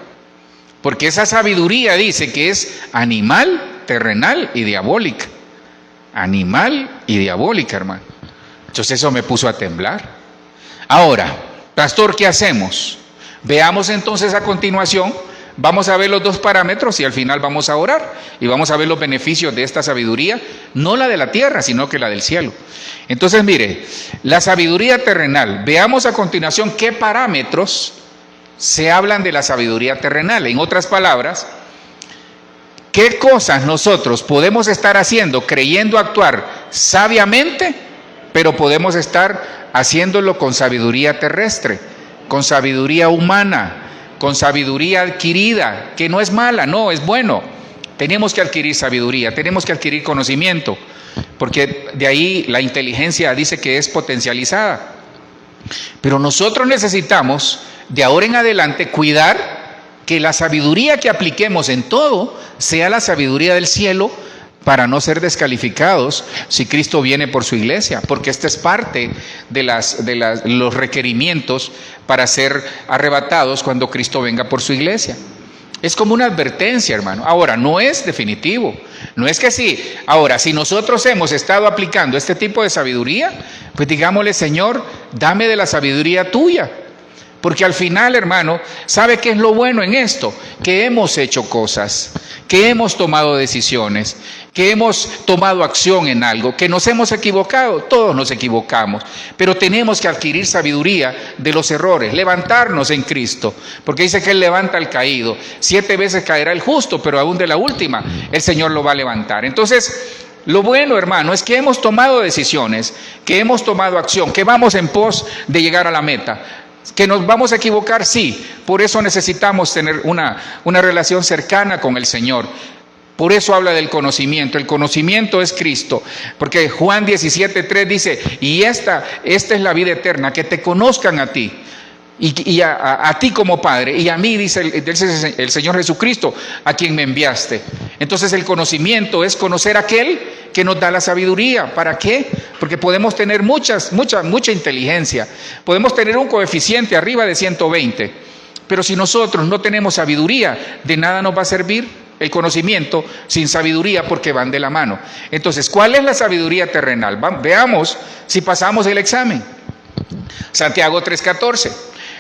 Porque esa sabiduría dice que es animal, terrenal y diabólica. Animal y diabólica, hermano. Entonces eso me puso a temblar. Ahora, pastor, ¿qué hacemos? Veamos entonces a continuación, vamos a ver los dos parámetros y al final vamos a orar y vamos a ver los beneficios de esta sabiduría, no la de la tierra, sino que la del cielo. Entonces, mire, la sabiduría terrenal, veamos a continuación qué parámetros se hablan de la sabiduría terrenal. En otras palabras, ¿qué cosas nosotros podemos estar haciendo, creyendo actuar sabiamente, pero podemos estar haciéndolo con sabiduría terrestre, con sabiduría humana, con sabiduría adquirida, que no es mala, no, es bueno? Tenemos que adquirir sabiduría, tenemos que adquirir conocimiento, porque de ahí la inteligencia dice que es potencializada. Pero nosotros necesitamos, de ahora en adelante, cuidar que la sabiduría que apliquemos en todo sea la sabiduría del cielo, para no ser descalificados si Cristo viene por su iglesia, porque esta es parte de los requerimientos para ser arrebatados cuando Cristo venga por su iglesia. Es como una advertencia, hermano. Ahora, no es definitivo. No es que sí. Ahora, si nosotros hemos estado aplicando este tipo de sabiduría, pues digámosle, Señor, dame de la sabiduría tuya. Porque al final, hermano, ¿sabe qué es lo bueno en esto? Que hemos hecho cosas, que hemos tomado decisiones, que hemos tomado acción en algo, que nos hemos equivocado, todos nos equivocamos, pero tenemos que adquirir sabiduría de los errores, levantarnos en Cristo, porque dice que Él levanta al caído, 7 veces caerá el justo, pero aún de la última el Señor lo va a levantar. Entonces, lo bueno, hermano, es que hemos tomado decisiones, que hemos tomado acción, que vamos en pos de llegar a la meta. ¿Que nos vamos a equivocar? Sí. Por eso necesitamos tener una relación cercana con el Señor. Por eso habla del conocimiento. El conocimiento es Cristo. Porque Juan 17:3 dice, y esta es la vida eterna, que te conozcan a ti. Y a ti como Padre, y a mí, dice el Señor Jesucristo, a quien me enviaste. Entonces el conocimiento es conocer a aquel que nos da la sabiduría. ¿Para qué? Porque podemos tener mucha inteligencia, podemos tener un coeficiente arriba de 120, pero si nosotros no tenemos sabiduría, de nada nos va a servir el conocimiento sin sabiduría, porque van de la mano. Entonces, ¿cuál es la sabiduría terrenal? Veamos si pasamos el examen. Santiago 3:14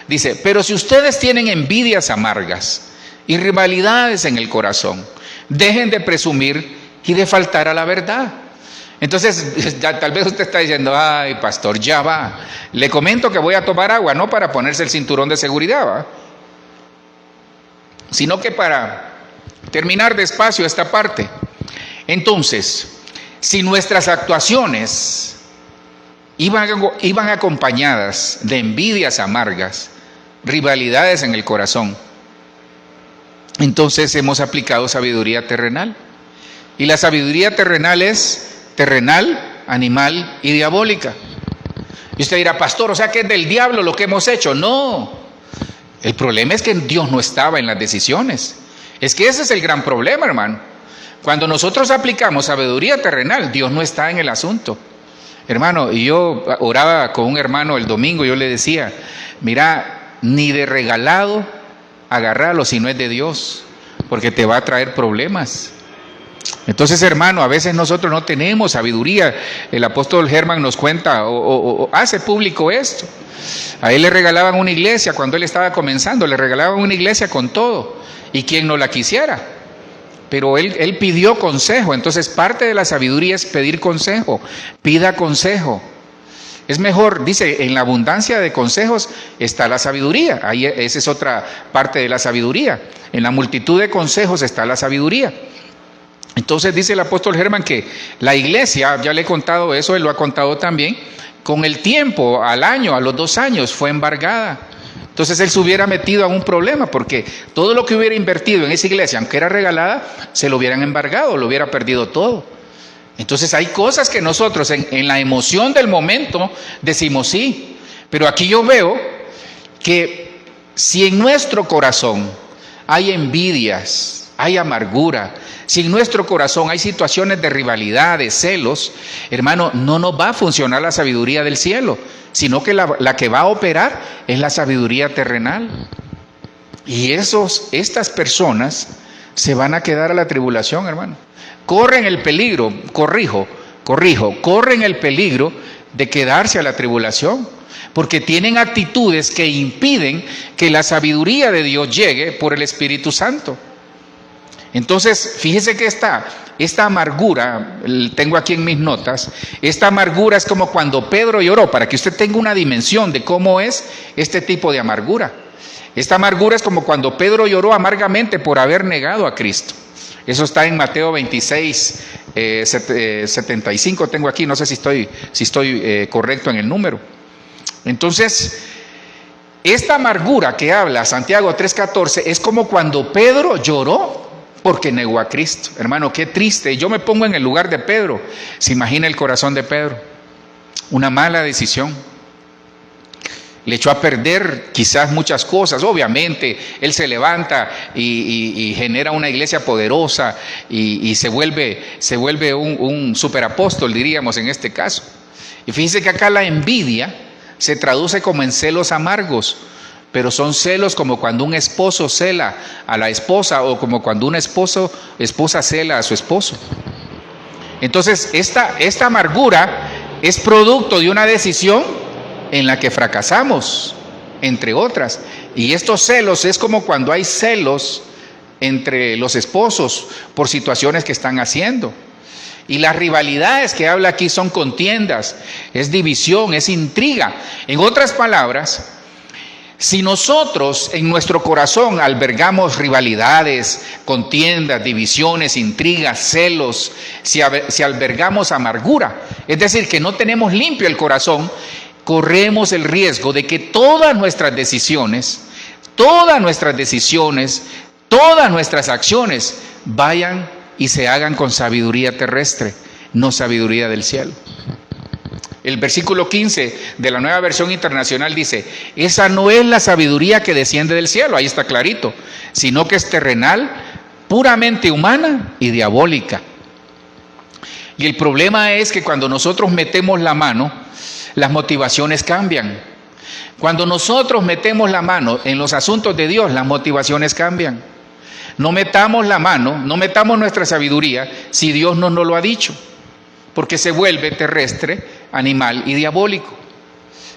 dice, pero si ustedes tienen envidias amargas y rivalidades en el corazón, dejen de presumir y de faltar a la verdad. Entonces, ya, tal vez usted está diciendo, ay, pastor, ya va. Le comento que voy a tomar agua, no para ponerse el cinturón de seguridad, ¿va? Sino que para terminar despacio esta parte. Entonces, si nuestras actuaciones iban acompañadas de envidias amargas, rivalidades en el corazón, entonces hemos aplicado sabiduría terrenal. Y la sabiduría terrenal es terrenal, animal y diabólica. Y usted dirá, pastor, o sea que es del diablo lo que hemos hecho. No, el problema es que Dios no estaba en las decisiones. Es que ese es el gran problema, hermano. Cuando nosotros aplicamos sabiduría terrenal, Dios no está en el asunto. Hermano, y yo oraba con un hermano el domingo, yo le decía, mira, ni de regalado agarrarlo si no es de Dios, porque te va a traer problemas. Entonces, hermano, a veces nosotros no tenemos sabiduría. El apóstol Germán nos cuenta o hace público esto. A él le regalaban una iglesia cuando él estaba comenzando, le regalaban una iglesia con todo, y quien no la quisiera. Pero él pidió consejo. Entonces parte de la sabiduría es pedir consejo. Pida consejo. Es mejor, dice, en la abundancia de consejos está la sabiduría. Ahí esa es otra parte de la sabiduría. En la multitud de consejos está la sabiduría. Entonces dice el apóstol Germán que la iglesia, ya le he contado eso, él lo ha contado también, con el tiempo, al año, a los 2 años, fue embargada. Entonces él se hubiera metido a un problema, porque todo lo que hubiera invertido en esa iglesia, aunque era regalada, se lo hubieran embargado, lo hubiera perdido todo. Entonces hay cosas que nosotros en la emoción del momento decimos sí, pero aquí yo veo que si en nuestro corazón hay envidias, hay amargura, si en nuestro corazón hay situaciones de rivalidad, de celos, hermano, no nos va a funcionar la sabiduría del cielo, sino que la que va a operar es la sabiduría terrenal. Y estas personas se van a quedar a la tribulación, hermano. Corren el peligro, corren el peligro de quedarse a la tribulación, porque tienen actitudes que impiden que la sabiduría de Dios llegue por el Espíritu Santo. Entonces, fíjese que esta amargura, tengo aquí en mis notas, esta amargura es como cuando Pedro lloró, para que usted tenga una dimensión de cómo es este tipo de amargura. Esta amargura es como cuando Pedro lloró amargamente por haber negado a Cristo. Eso está en Mateo 26, 75, tengo aquí, no sé si estoy correcto en el número. Entonces, esta amargura que habla Santiago 3:14 es como cuando Pedro lloró porque negó a Cristo. Hermano, qué triste. Yo me pongo en el lugar de Pedro. Se imagina el corazón de Pedro. Una mala decisión. Le echó a perder quizás muchas cosas. Obviamente, él se levanta y genera una iglesia poderosa y se vuelve un superapóstol, diríamos en este caso. Y fíjense que acá la envidia se traduce como en celos amargos, pero son celos como cuando un esposo cela a la esposa o como cuando una esposa cela a su esposo. Entonces, esta amargura es producto de una decisión en la que fracasamos, entre otras. Y estos celos es como cuando hay celos entre los esposos por situaciones que están haciendo. Y las rivalidades que habla aquí son contiendas, es división, es intriga. En otras palabras, si nosotros en nuestro corazón albergamos rivalidades, contiendas, divisiones, intrigas, celos, si albergamos amargura, es decir, que no tenemos limpio el corazón, corremos el riesgo de que todas nuestras decisiones, todas nuestras acciones vayan y se hagan con sabiduría terrestre, no sabiduría del cielo. El versículo 15 de la Nueva Versión Internacional dice: esa no es la sabiduría que desciende del cielo, ahí está clarito, sino que es terrenal, puramente humana y diabólica. Y el problema es que cuando nosotros metemos la mano, las motivaciones cambian. Cuando nosotros metemos la mano en los asuntos de Dios, las motivaciones cambian. No metamos la mano, no metamos nuestra sabiduría si Dios no nos lo ha dicho, porque se vuelve terrestre, animal y diabólico.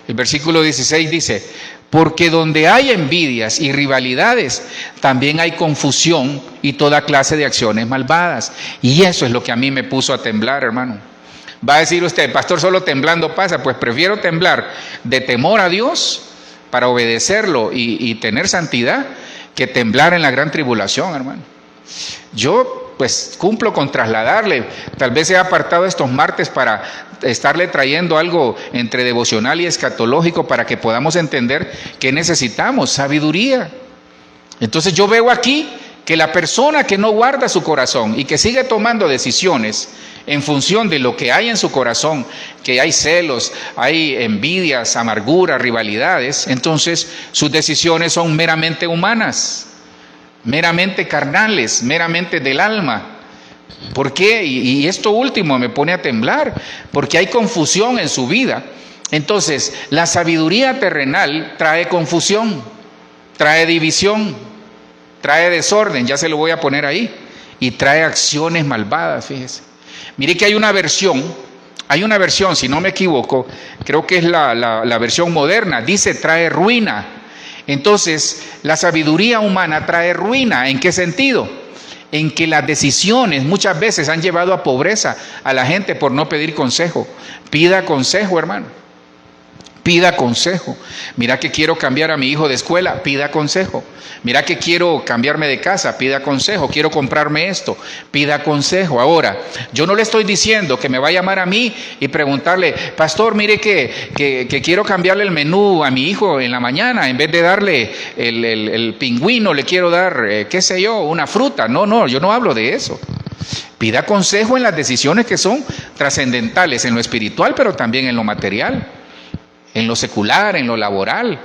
El versículo 16 dice: porque donde hay envidias y rivalidades, también hay confusión y toda clase de acciones malvadas. Y eso es lo que a mí me puso a temblar, hermano. Va a decir usted: pastor, solo temblando pasa. Pues prefiero temblar de temor a Dios para obedecerlo y tener santidad, que temblar en la gran tribulación, hermano. Yo pues cumplo con trasladarle, tal vez he apartado estos martes para estarle trayendo algo entre devocional y escatológico para que podamos entender que necesitamos sabiduría. Entonces yo veo aquí que la persona que no guarda su corazón y que sigue tomando decisiones en función de lo que hay en su corazón, que hay celos, hay envidias, amargura, rivalidades, entonces sus decisiones son meramente humanas, meramente carnales, meramente del alma. ¿Por qué? Y esto último me pone a temblar, porque hay confusión en su vida. Entonces, la sabiduría terrenal trae confusión, trae división, trae desorden, ya se lo voy a poner ahí, y trae acciones malvadas, fíjese. Mire que hay una versión, si no me equivoco, creo que es la versión moderna, dice trae ruina. Entonces, la sabiduría humana trae ruina. ¿En qué sentido? En que las decisiones muchas veces han llevado a pobreza a la gente por no pedir consejo. Pida consejo, hermano. Pida consejo. Mira que quiero cambiar a mi hijo de escuela, pida consejo. Mira que quiero cambiarme de casa, pida consejo. Quiero comprarme esto, pida consejo. Ahora, yo no le estoy diciendo que me va a llamar a mí y preguntarle: pastor, mire que quiero cambiarle el menú a mi hijo en la mañana. En vez de darle el pingüino, le quiero dar, qué sé yo, una fruta. No, yo no hablo de eso. Pida consejo en las decisiones que son trascendentales, en lo espiritual, pero también en lo material, en lo secular, en lo laboral.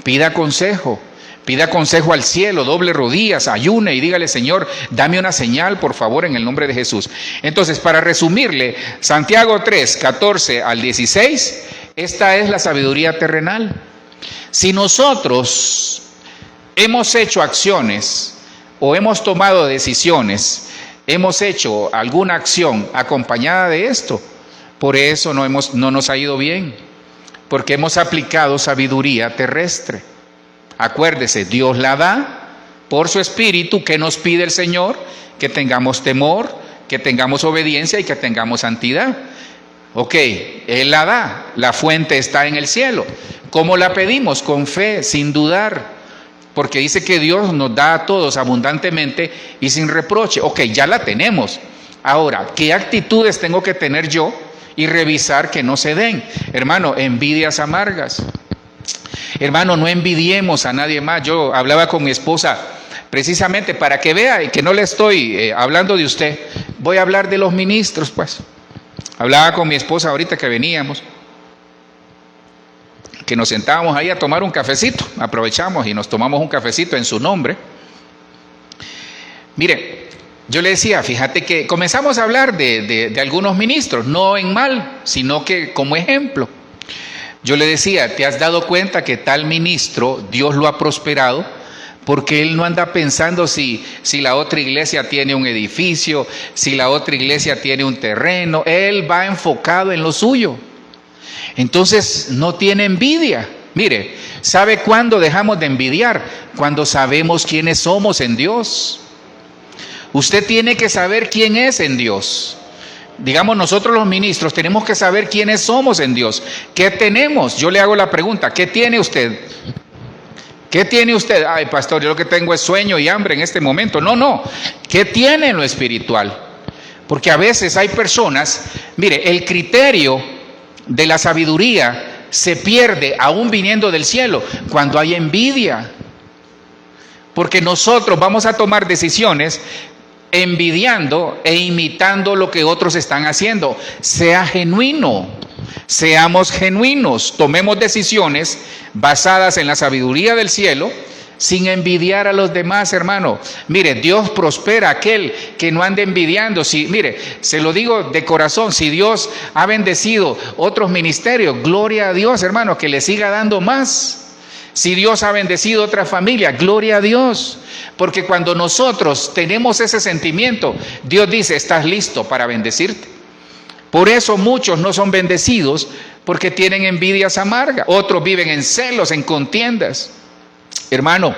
Pida consejo al cielo, doble rodillas, ayune y dígale: Señor, dame una señal, por favor, en el nombre de Jesús. Entonces, para resumirle, Santiago 3, 14 al 16, esta es la sabiduría terrenal. Si nosotros hemos hecho acciones o hemos tomado decisiones, hemos hecho alguna acción acompañada de esto, por eso no nos ha ido bien, porque hemos aplicado sabiduría terrestre. Acuérdese, Dios la da por su Espíritu. ¿Qué nos pide el Señor? Que tengamos temor, que tengamos obediencia y que tengamos santidad. Ok, Él la da, la fuente está en el cielo. ¿Cómo la pedimos? Con fe, sin dudar, porque dice que Dios nos da a todos abundantemente y sin reproche. Ok, ya la tenemos. Ahora, ¿qué actitudes tengo que tener yo? Y revisar que no se den. Hermano, envidias amargas. Hermano, no envidiemos a nadie más. Yo hablaba con mi esposa precisamente para que vea que no le estoy hablando de usted. Voy a hablar de los ministros, pues. Hablaba con mi esposa ahorita que veníamos, que nos sentábamos ahí a tomar un cafecito. Aprovechamos y nos tomamos un cafecito en su nombre. Mire, yo le decía, fíjate que comenzamos a hablar de algunos ministros, no en mal, sino que como ejemplo. Yo le decía, ¿te has dado cuenta que tal ministro Dios lo ha prosperado? Porque él no anda pensando si la otra iglesia tiene un edificio, si la otra iglesia tiene un terreno. Él va enfocado en lo suyo. Entonces no tiene envidia. Mire, ¿sabe cuándo dejamos de envidiar? Cuando sabemos quiénes somos en Dios. Usted tiene que saber quién es en Dios. Digamos, nosotros los ministros tenemos que saber quiénes somos en Dios. ¿Qué tenemos? Yo le hago la pregunta, ¿qué tiene usted? ¿Qué tiene usted? Ay, pastor, yo lo que tengo es sueño y hambre en este momento. No. ¿Qué tiene en lo espiritual? Porque a veces hay personas, mire, el criterio de la sabiduría se pierde aún viniendo del cielo cuando hay envidia. Porque nosotros vamos a tomar decisiones envidiando e imitando lo que otros están haciendo. Sea genuino, seamos genuinos, tomemos decisiones basadas en la sabiduría del cielo, sin envidiar a los demás, hermano. Mire, Dios prospera a aquel que no ande envidiando. Mire, se lo digo de corazón, si Dios ha bendecido otros ministerios, gloria a Dios, hermano, que le siga dando más. Si Dios ha bendecido otra familia, gloria a Dios. Porque cuando nosotros tenemos ese sentimiento, Dios dice, estás listo para bendecirte. Por eso muchos no son bendecidos, porque tienen envidias amargas. Otros viven en celos, en contiendas. Hermano,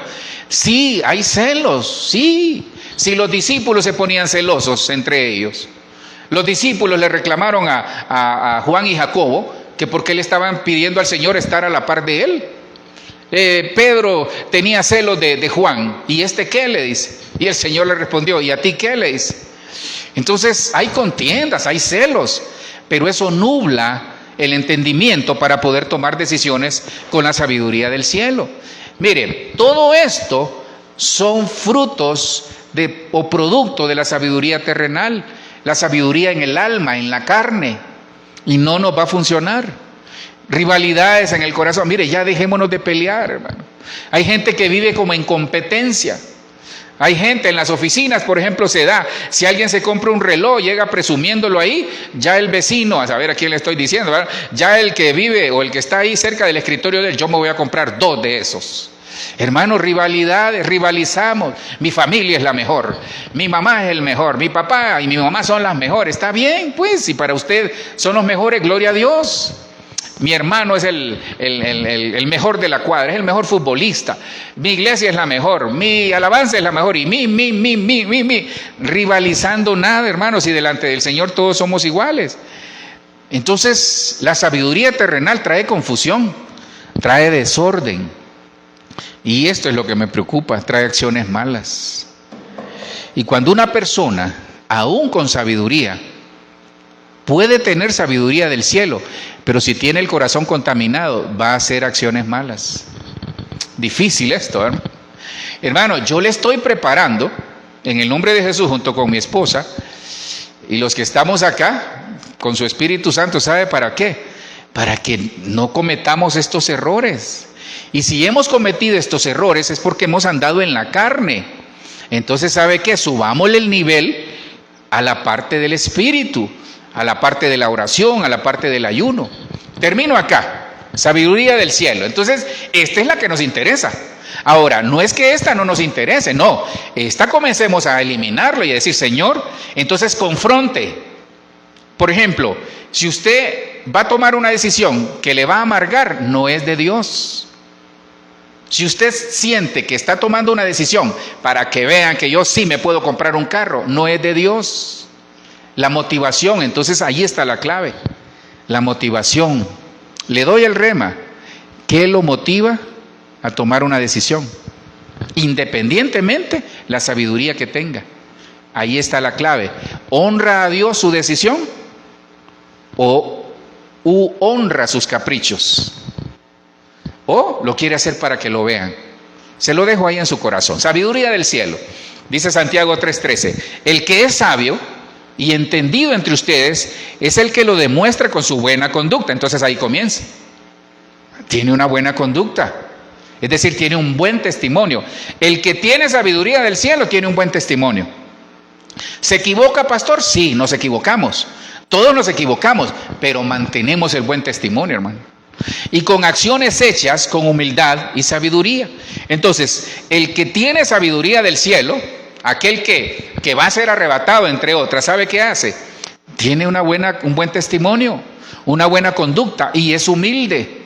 sí, hay celos, sí. Si los discípulos se ponían celosos entre ellos. Los discípulos le reclamaron a Juan y Jacobo que porque le estaban pidiendo al Señor estar a la par de él. Pedro tenía celos de Juan. ¿Y este qué? Le dice. Y el Señor le respondió, ¿y a ti qué? Le dice. Entonces hay contiendas, hay celos, pero eso nubla el entendimiento para poder tomar decisiones con la sabiduría del cielo. Mire, todo esto son frutos o producto de la sabiduría terrenal, la sabiduría en el alma, en la carne, y no nos va a funcionar. Rivalidades en el corazón. Mire, ya dejémonos de pelear, hermano. Hay gente que vive como en competencia. Hay gente en las oficinas, por ejemplo, se da. Si alguien se compra un reloj, llega presumiéndolo ahí, ya el vecino, a saber a quién le estoy diciendo, ¿verdad? Ya el que vive o el que está ahí cerca del escritorio de él, yo me voy a comprar 2 de esos. Hermanos, rivalidades, rivalizamos. Mi familia es la mejor, mi mamá es el mejor, mi papá y mi mamá son las mejores. Está bien, pues, si para usted son los mejores, gloria a Dios. Mi hermano es el mejor de la cuadra, es el mejor futbolista. Mi iglesia es la mejor, mi alabanza es la mejor. Y mi. Rivalizando nada, hermanos, y delante del Señor todos somos iguales. Entonces, la sabiduría terrenal trae confusión, trae desorden. Y esto es lo que me preocupa, trae acciones malas. Y cuando una persona, aún con sabiduría, puede tener sabiduría del cielo, pero si tiene el corazón contaminado, va a hacer acciones malas. Difícil esto, hermano. Hermano, yo le estoy preparando, en el nombre de Jesús, junto con mi esposa, y los que estamos acá, con su Espíritu Santo, ¿sabe para qué? Para que no cometamos estos errores. Y si hemos cometido estos errores es porque hemos andado en la carne. Entonces, ¿sabe qué? Subámosle el nivel a la parte del Espíritu, a la parte de la oración, a la parte del ayuno. Termino acá, sabiduría del cielo. Entonces, esta es la que nos interesa. Ahora, no es que esta no nos interese, no. Esta comencemos a eliminarlo y a decir, Señor, entonces confronte. Por ejemplo, si usted va a tomar una decisión que le va a amargar, no es de Dios. Si usted siente que está tomando una decisión para que vean que yo sí me puedo comprar un carro, no es de Dios. La motivación, entonces ahí está la clave. La motivación. Le doy el rema. ¿Qué lo motiva a tomar una decisión? Independientemente la sabiduría que tenga. Ahí está la clave. ¿Honra a Dios su decisión? ¿O honra sus caprichos? ¿O lo quiere hacer para que lo vean? Se lo dejo ahí en su corazón. Sabiduría del cielo. Dice Santiago 3:13. El que es sabio y entendido entre ustedes es el que lo demuestra con su buena conducta. Entonces ahí comienza. Tiene una buena conducta. Es decir, tiene un buen testimonio. El que tiene sabiduría del cielo tiene un buen testimonio. ¿Se equivoca, pastor? Sí, nos equivocamos. Todos nos equivocamos, pero mantenemos el buen testimonio, hermano. y con acciones hechas con humildad y sabiduría. Entonces, el que tiene sabiduría del cielo, aquel que va a ser arrebatado, entre otras, ¿sabe qué hace? Tiene un buen testimonio, una buena conducta y es humilde.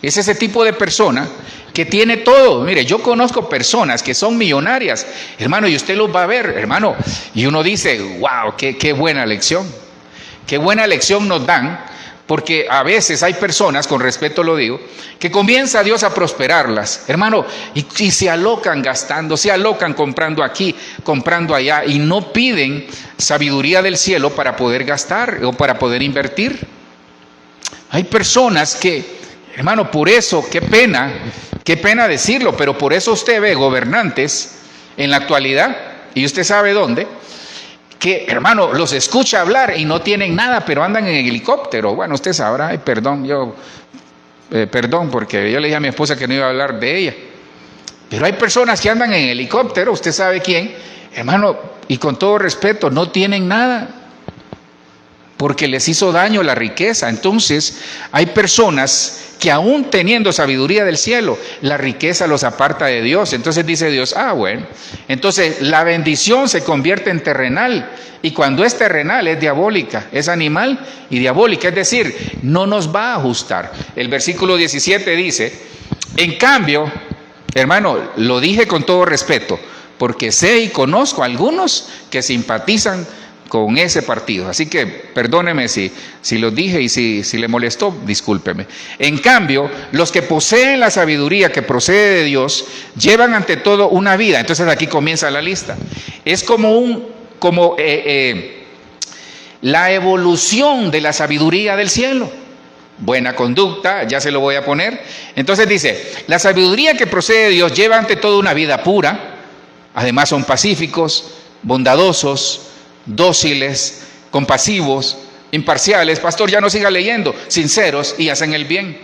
Es ese tipo de persona que tiene todo. Mire, yo conozco personas que son millonarias, hermano, y usted los va a ver, hermano, y uno dice, wow, qué buena lección. Qué buena lección nos dan, porque a veces hay personas, con respeto lo digo, que comienza Dios a prosperarlas, hermano, y se alocan gastando, se alocan comprando aquí, comprando allá, y no piden sabiduría del cielo para poder gastar o para poder invertir. Hay personas que, hermano, por eso, qué pena decirlo, pero por eso usted ve gobernantes en la actualidad, y usted sabe dónde, que, hermano, los escucha hablar y no tienen nada, pero andan en helicóptero. Bueno, usted sabrá, perdón, porque yo le dije a mi esposa que no iba a hablar de ella. Pero hay personas que andan en helicóptero, usted sabe quién, hermano, y con todo respeto, no tienen nada, porque les hizo daño la riqueza. Entonces, hay personas que aún teniendo sabiduría del cielo, la riqueza los aparta de Dios. Entonces dice Dios, bueno, entonces la bendición se convierte en terrenal, y cuando es terrenal es diabólica, es animal y diabólica, es decir, no nos va a ajustar. El versículo 17 dice, en cambio, hermano, lo dije con todo respeto, porque sé y conozco a algunos que simpatizan con ese partido. Así que perdóneme si lo dije y si le molestó, discúlpeme. En cambio, los que poseen la sabiduría que procede de Dios, llevan ante todo una vida. Entonces aquí comienza la lista. Es como la evolución de la sabiduría del cielo. Buena conducta, ya se lo voy a poner. Entonces dice, la sabiduría que procede de Dios lleva ante todo una vida pura. Además son pacíficos, bondadosos, dóciles, compasivos, imparciales. Pastor, ya no siga leyendo. Sinceros y hacen el bien.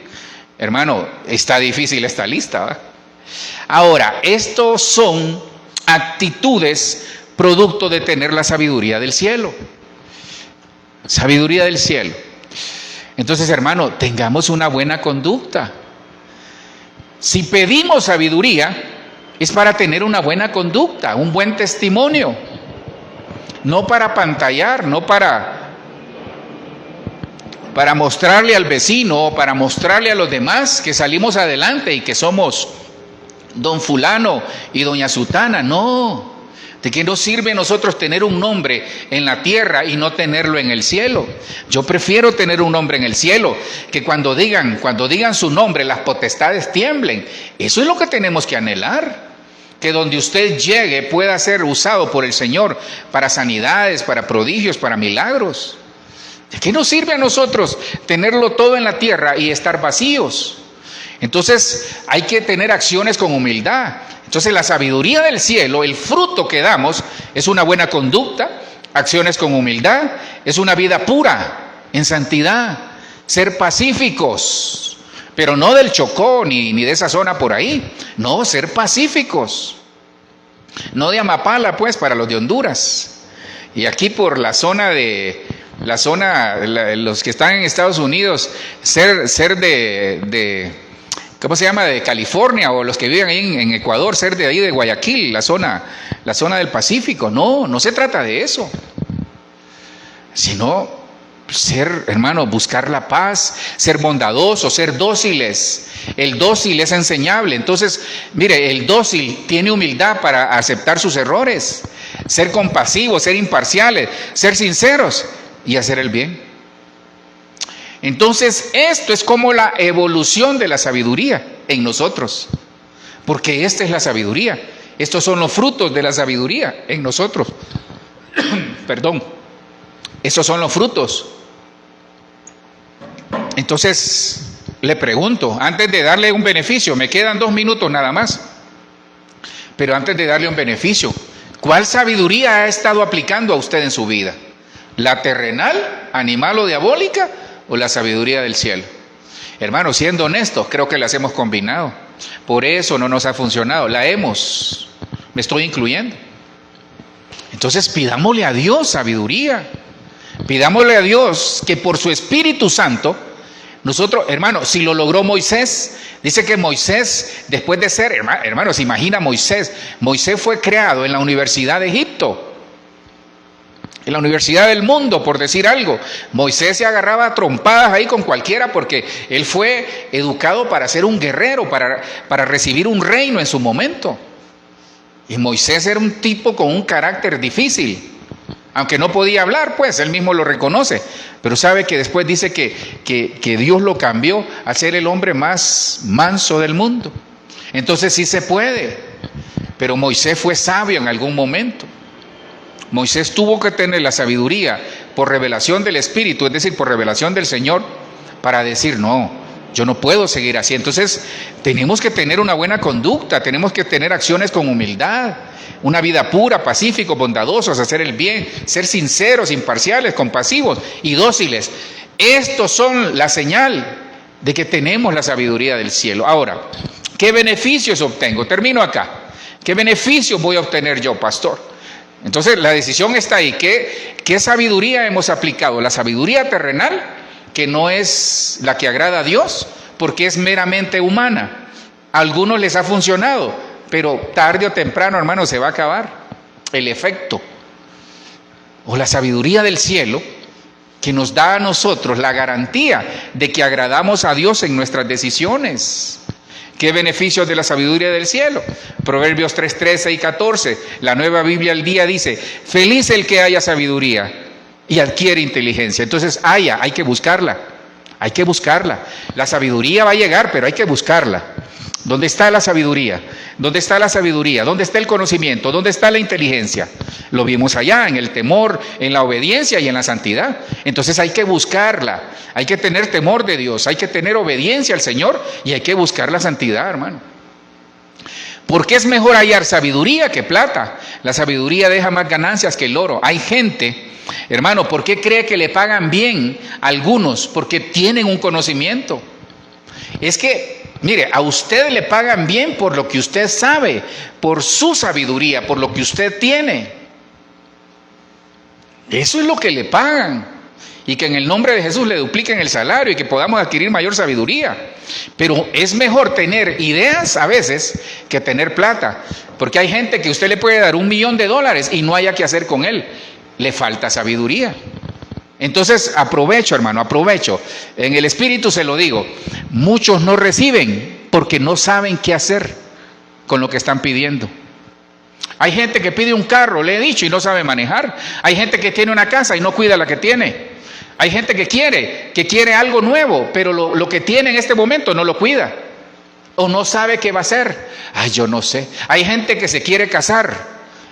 Hermano, está difícil esta lista, ¿verdad? Ahora, estos son actitudes producto de tener la sabiduría del cielo. Sabiduría del cielo. Entonces, hermano, tengamos una buena conducta. Si pedimos sabiduría, es para tener una buena conducta, un buen testimonio. No para pantallar, no para mostrarle al vecino o para mostrarle a los demás que salimos adelante y que somos don fulano y doña sutana. No, ¿de qué nos sirve a nosotros tener un nombre en la tierra y no tenerlo en el cielo? Yo prefiero tener un nombre en el cielo, que cuando digan su nombre las potestades tiemblen. Eso es lo que tenemos que anhelar. Que donde usted llegue pueda ser usado por el Señor para sanidades, para prodigios, para milagros. ¿De qué nos sirve a nosotros tenerlo todo en la tierra y estar vacíos? Entonces hay que tener acciones con humildad. Entonces la sabiduría del cielo, el fruto que damos, es una buena conducta, acciones con humildad, es una vida pura, en santidad, ser pacíficos. Pero no del Chocó ni de esa zona por ahí. No, ser pacíficos. No de Amapala, pues, para los de Honduras. Y aquí por los que están en Estados Unidos, ser de ¿cómo se llama? De California, o los que viven ahí en Ecuador, ser de ahí de Guayaquil, la zona del Pacífico. No se trata de eso. Sino ser, hermano, buscar la paz, ser bondadosos, ser dóciles. El dócil es enseñable. Entonces, mire, el dócil tiene humildad para aceptar sus errores, ser compasivos, ser imparciales, ser sinceros y hacer el bien. Entonces, esto es como la evolución de la sabiduría en nosotros, porque esta es la sabiduría. Estos son los frutos de la sabiduría en nosotros. Perdón. Estos son los frutos. Entonces, le pregunto, antes de darle un beneficio, me quedan 2 minutos nada más, pero antes de darle un beneficio, ¿cuál sabiduría ha estado aplicando a usted en su vida? ¿La terrenal, animal o diabólica, o la sabiduría del cielo? Hermano, siendo honestos, creo que las hemos combinado. Por eso no nos ha funcionado. Me estoy incluyendo. Entonces pidámosle a Dios sabiduría. Pidámosle a Dios que por su Espíritu Santo Nosotros, hermano, si lo logró Moisés, dice que Moisés, después de ser, hermanos, imagina Moisés fue creado en la Universidad de Egipto, en la Universidad del Mundo, por decir algo. Moisés se agarraba a trompadas ahí con cualquiera porque él fue educado para ser un guerrero, para recibir un reino en su momento. Y Moisés era un tipo con un carácter difícil. Aunque no podía hablar, pues, él mismo lo reconoce. Pero sabe que después dice que Dios lo cambió a ser el hombre más manso del mundo. Entonces sí se puede. Pero Moisés fue sabio en algún momento. Moisés tuvo que tener la sabiduría por revelación del Espíritu, es decir, por revelación del Señor, para decir, no, yo no puedo seguir así. Entonces tenemos que tener una buena conducta, tenemos que tener acciones con humildad, una vida pura, pacíficos, bondadosos, hacer el bien, ser sinceros, imparciales, compasivos y dóciles. Estos son la señal de que tenemos la sabiduría del cielo. Ahora, ¿qué beneficios obtengo? Termino acá. ¿Qué beneficios voy a obtener yo, pastor? Entonces la decisión está ahí. ¿Qué sabiduría hemos aplicado? La sabiduría terrenal, que no es la que agrada a Dios, porque es meramente humana. A algunos les ha funcionado, pero tarde o temprano, hermano, se va a acabar el efecto. O la sabiduría del cielo, que nos da a nosotros la garantía de que agradamos a Dios en nuestras decisiones. ¿Qué beneficios de la sabiduría del cielo? Proverbios 3, 13 y 14, la Nueva Biblia al Día dice, feliz el que haya sabiduría y adquiere inteligencia. Entonces hay que buscarla, hay que buscarla. La sabiduría va a llegar, pero hay que buscarla. ¿Dónde está la sabiduría? ¿Dónde está la sabiduría? ¿Dónde está el conocimiento? ¿Dónde está la inteligencia? Lo vimos allá, en el temor, en la obediencia y en la santidad. Entonces hay que buscarla, hay que tener temor de Dios, hay que tener obediencia al Señor y hay que buscar la santidad, hermano. Porque es mejor hallar sabiduría que plata. La sabiduría deja más ganancias que el oro. Hay gente, hermano, ¿por qué cree que le pagan bien a algunos? Porque tienen un conocimiento. Es que, mire, a usted le pagan bien por lo que usted sabe, por su sabiduría, por lo que usted tiene. Eso es lo que le pagan. Y que en el nombre de Jesús le dupliquen el salario y que podamos adquirir mayor sabiduría. Pero es mejor tener ideas a veces que tener plata. Porque hay gente que usted le puede dar $1.000.000 y no haya qué hacer con él. Le falta sabiduría. Entonces aprovecho, hermano, aprovecho. En el Espíritu se lo digo. Muchos no reciben porque no saben qué hacer con lo que están pidiendo. Hay gente que pide un carro, le he dicho, y no sabe manejar. Hay gente que tiene una casa y no cuida la que tiene. Hay gente que quiere algo nuevo, pero lo que tiene en este momento no lo cuida. O no sabe qué va a hacer. Ay, yo no sé. Hay gente que se quiere casar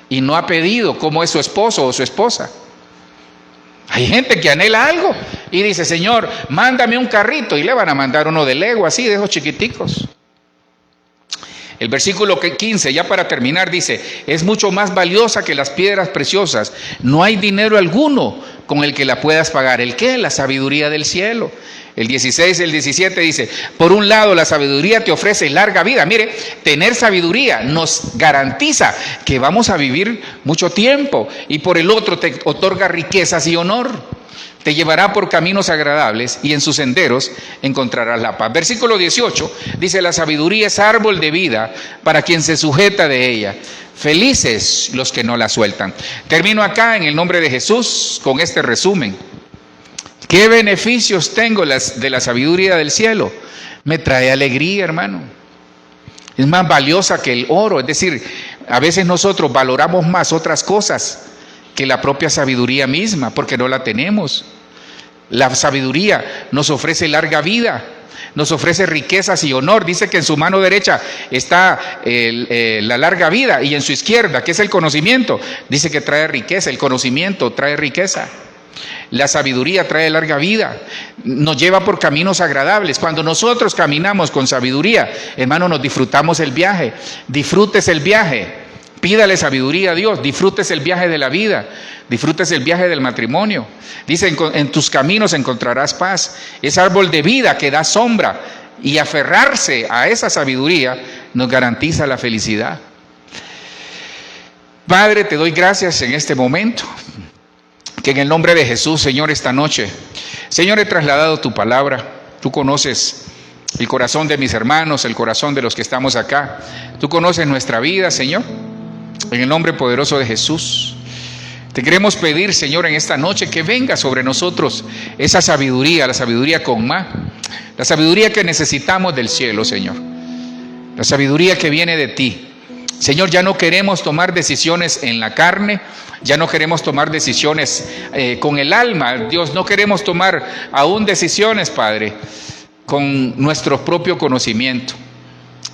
y no ha pedido cómo es su esposo o su esposa. Hay gente que anhela algo y dice, Señor, mándame un carrito, y le van a mandar uno de Lego, así, de esos chiquiticos. El versículo 15, ya para terminar, dice, es mucho más valiosa que las piedras preciosas. No hay dinero alguno con el que la puedas pagar. ¿El qué? La sabiduría del cielo. El 16, el 17 dice, por un lado la sabiduría te ofrece larga vida. Mire, tener sabiduría nos garantiza que vamos a vivir mucho tiempo. Y por el otro te otorga riquezas y honor. Te llevará por caminos agradables y en sus senderos encontrarás la paz. Versículo 18 dice, la sabiduría es árbol de vida para quien se sujeta de ella. Felices los que no la sueltan. Termino acá en el nombre de Jesús con este resumen. ¿Qué beneficios tengo de la sabiduría del cielo? Me trae alegría, hermano. Es más valiosa que el oro. Es decir, a veces nosotros valoramos más otras cosas que la propia sabiduría misma, porque no la tenemos. La sabiduría nos ofrece larga vida, nos ofrece riquezas y honor. Dice que en su mano derecha está la larga vida y en su izquierda, que es el conocimiento, dice que trae riqueza. El conocimiento trae riqueza. La sabiduría trae larga vida, nos lleva por caminos agradables. Cuando nosotros caminamos con sabiduría, hermano, nos disfrutamos el viaje. Disfrutes el viaje. Pídale sabiduría a Dios, disfrutes el viaje de la vida, disfrutes el viaje del matrimonio. Dice, en tus caminos encontrarás paz. Es árbol de vida que da sombra, y aferrarse a esa sabiduría nos garantiza la felicidad. Padre, te doy gracias en este momento, que en el nombre de Jesús, Señor, esta noche, Señor, he trasladado tu palabra. Tú conoces el corazón de mis hermanos, el corazón de los que estamos acá. Tú conoces nuestra vida, Señor. En el nombre poderoso de Jesús, te queremos pedir, Señor, en esta noche que venga sobre nosotros esa sabiduría, la sabiduría con Ma, la sabiduría que necesitamos del cielo, Señor. La sabiduría que viene de ti. Señor, ya no queremos tomar decisiones en la carne, ya no queremos tomar decisiones con el alma, Dios, no queremos tomar aún decisiones, Padre, con nuestro propio conocimiento.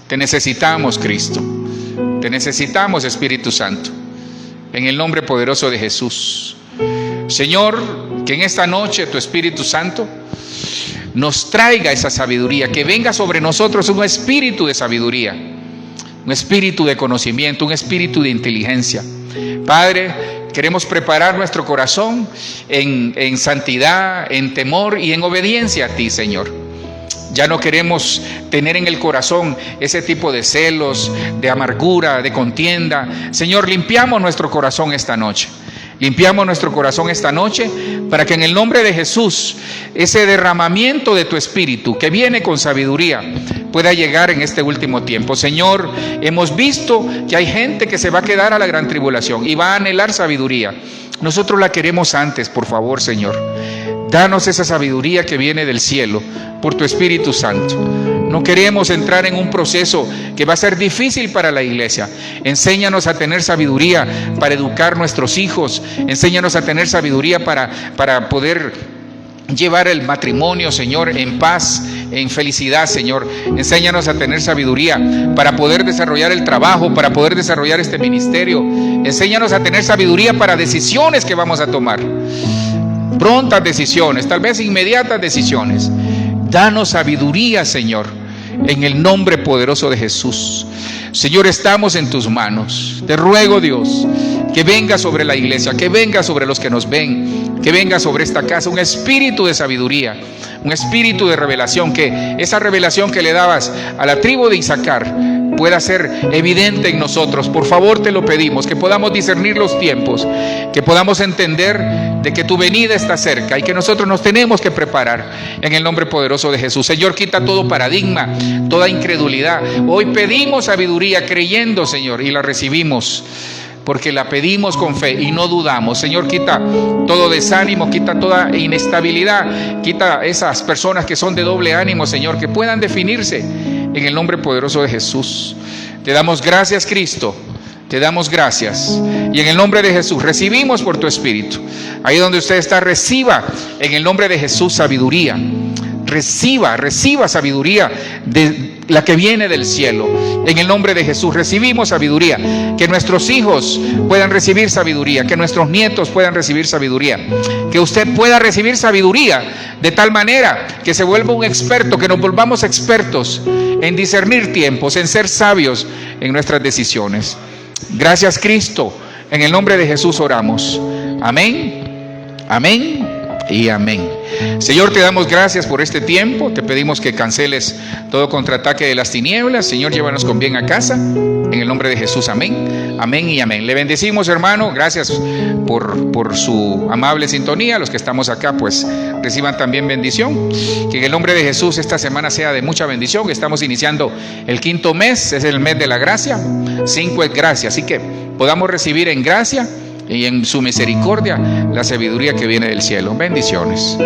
Te necesitamos, Cristo. Te necesitamos, Espíritu Santo, en el nombre poderoso de Jesús. Señor, que en esta noche tu Espíritu Santo nos traiga esa sabiduría, que venga sobre nosotros un espíritu de sabiduría, un espíritu de conocimiento, un espíritu de inteligencia. Padre, queremos preparar nuestro corazón en santidad, en temor y en obediencia a ti, Señor. Ya no queremos tener en el corazón ese tipo de celos, de amargura, de contienda. Señor, limpiamos nuestro corazón esta noche. Limpiamos nuestro corazón esta noche para que en el nombre de Jesús ese derramamiento de tu Espíritu que viene con sabiduría pueda llegar en este último tiempo. Señor, hemos visto que hay gente que se va a quedar a la gran tribulación y va a anhelar sabiduría. Nosotros la queremos antes, por favor, Señor. Danos esa sabiduría que viene del cielo por tu Espíritu Santo. No queremos entrar en un proceso que va a ser difícil para la iglesia. Enséñanos a tener sabiduría para educar nuestros hijos. Enséñanos a tener sabiduría para poder llevar el matrimonio, Señor, en paz, en felicidad, Señor. Enséñanos a tener sabiduría para poder desarrollar el trabajo, para poder desarrollar este ministerio. Enséñanos a tener sabiduría para decisiones que vamos a tomar. Prontas decisiones, tal vez inmediatas decisiones. Danos sabiduría, Señor, en el nombre poderoso de Jesús. Señor, estamos en tus manos. Te ruego, Dios, que venga sobre la iglesia, que venga sobre los que nos ven, que venga sobre esta casa un espíritu de sabiduría, un espíritu de revelación, que esa revelación que le dabas a la tribu de Isaacar pueda ser evidente en nosotros. Por favor, te lo pedimos, que podamos discernir los tiempos, que podamos entender de que tu venida está cerca y que nosotros nos tenemos que preparar en el nombre poderoso de Jesús. Señor, quita todo paradigma, toda incredulidad. Hoy pedimos sabiduría creyendo, Señor, y la recibimos porque la pedimos con fe y no dudamos. Señor, quita todo desánimo, quita toda inestabilidad, quita esas personas que son de doble ánimo, Señor, que puedan definirse en el nombre poderoso de Jesús. Te damos gracias, Cristo. Te damos gracias. Y en el nombre de Jesús recibimos por tu Espíritu. Ahí donde usted está, reciba en el nombre de Jesús sabiduría. Reciba sabiduría de la que viene del cielo. En el nombre de Jesús recibimos sabiduría. Que nuestros hijos puedan recibir sabiduría. Que nuestros nietos puedan recibir sabiduría. Que usted pueda recibir sabiduría de tal manera que se vuelva un experto, que nos volvamos expertos en discernir tiempos, en ser sabios en nuestras decisiones. Gracias, Cristo. En el nombre de Jesús oramos. Amén, amén y amén. Señor, te damos gracias por este tiempo. Te pedimos que canceles todo contraataque de las tinieblas. Señor, llévanos con bien a casa. En el nombre de Jesús, amén, amén y amén. Le bendecimos, hermano. Gracias por su amable sintonía. Los que estamos acá, pues reciban también bendición. Que en el nombre de Jesús esta semana sea de mucha bendición. Estamos iniciando el 5.º mes, es el mes de la gracia. 5 es gracia, así que podamos recibir en gracia y en su misericordia la sabiduría que viene del cielo. Bendiciones.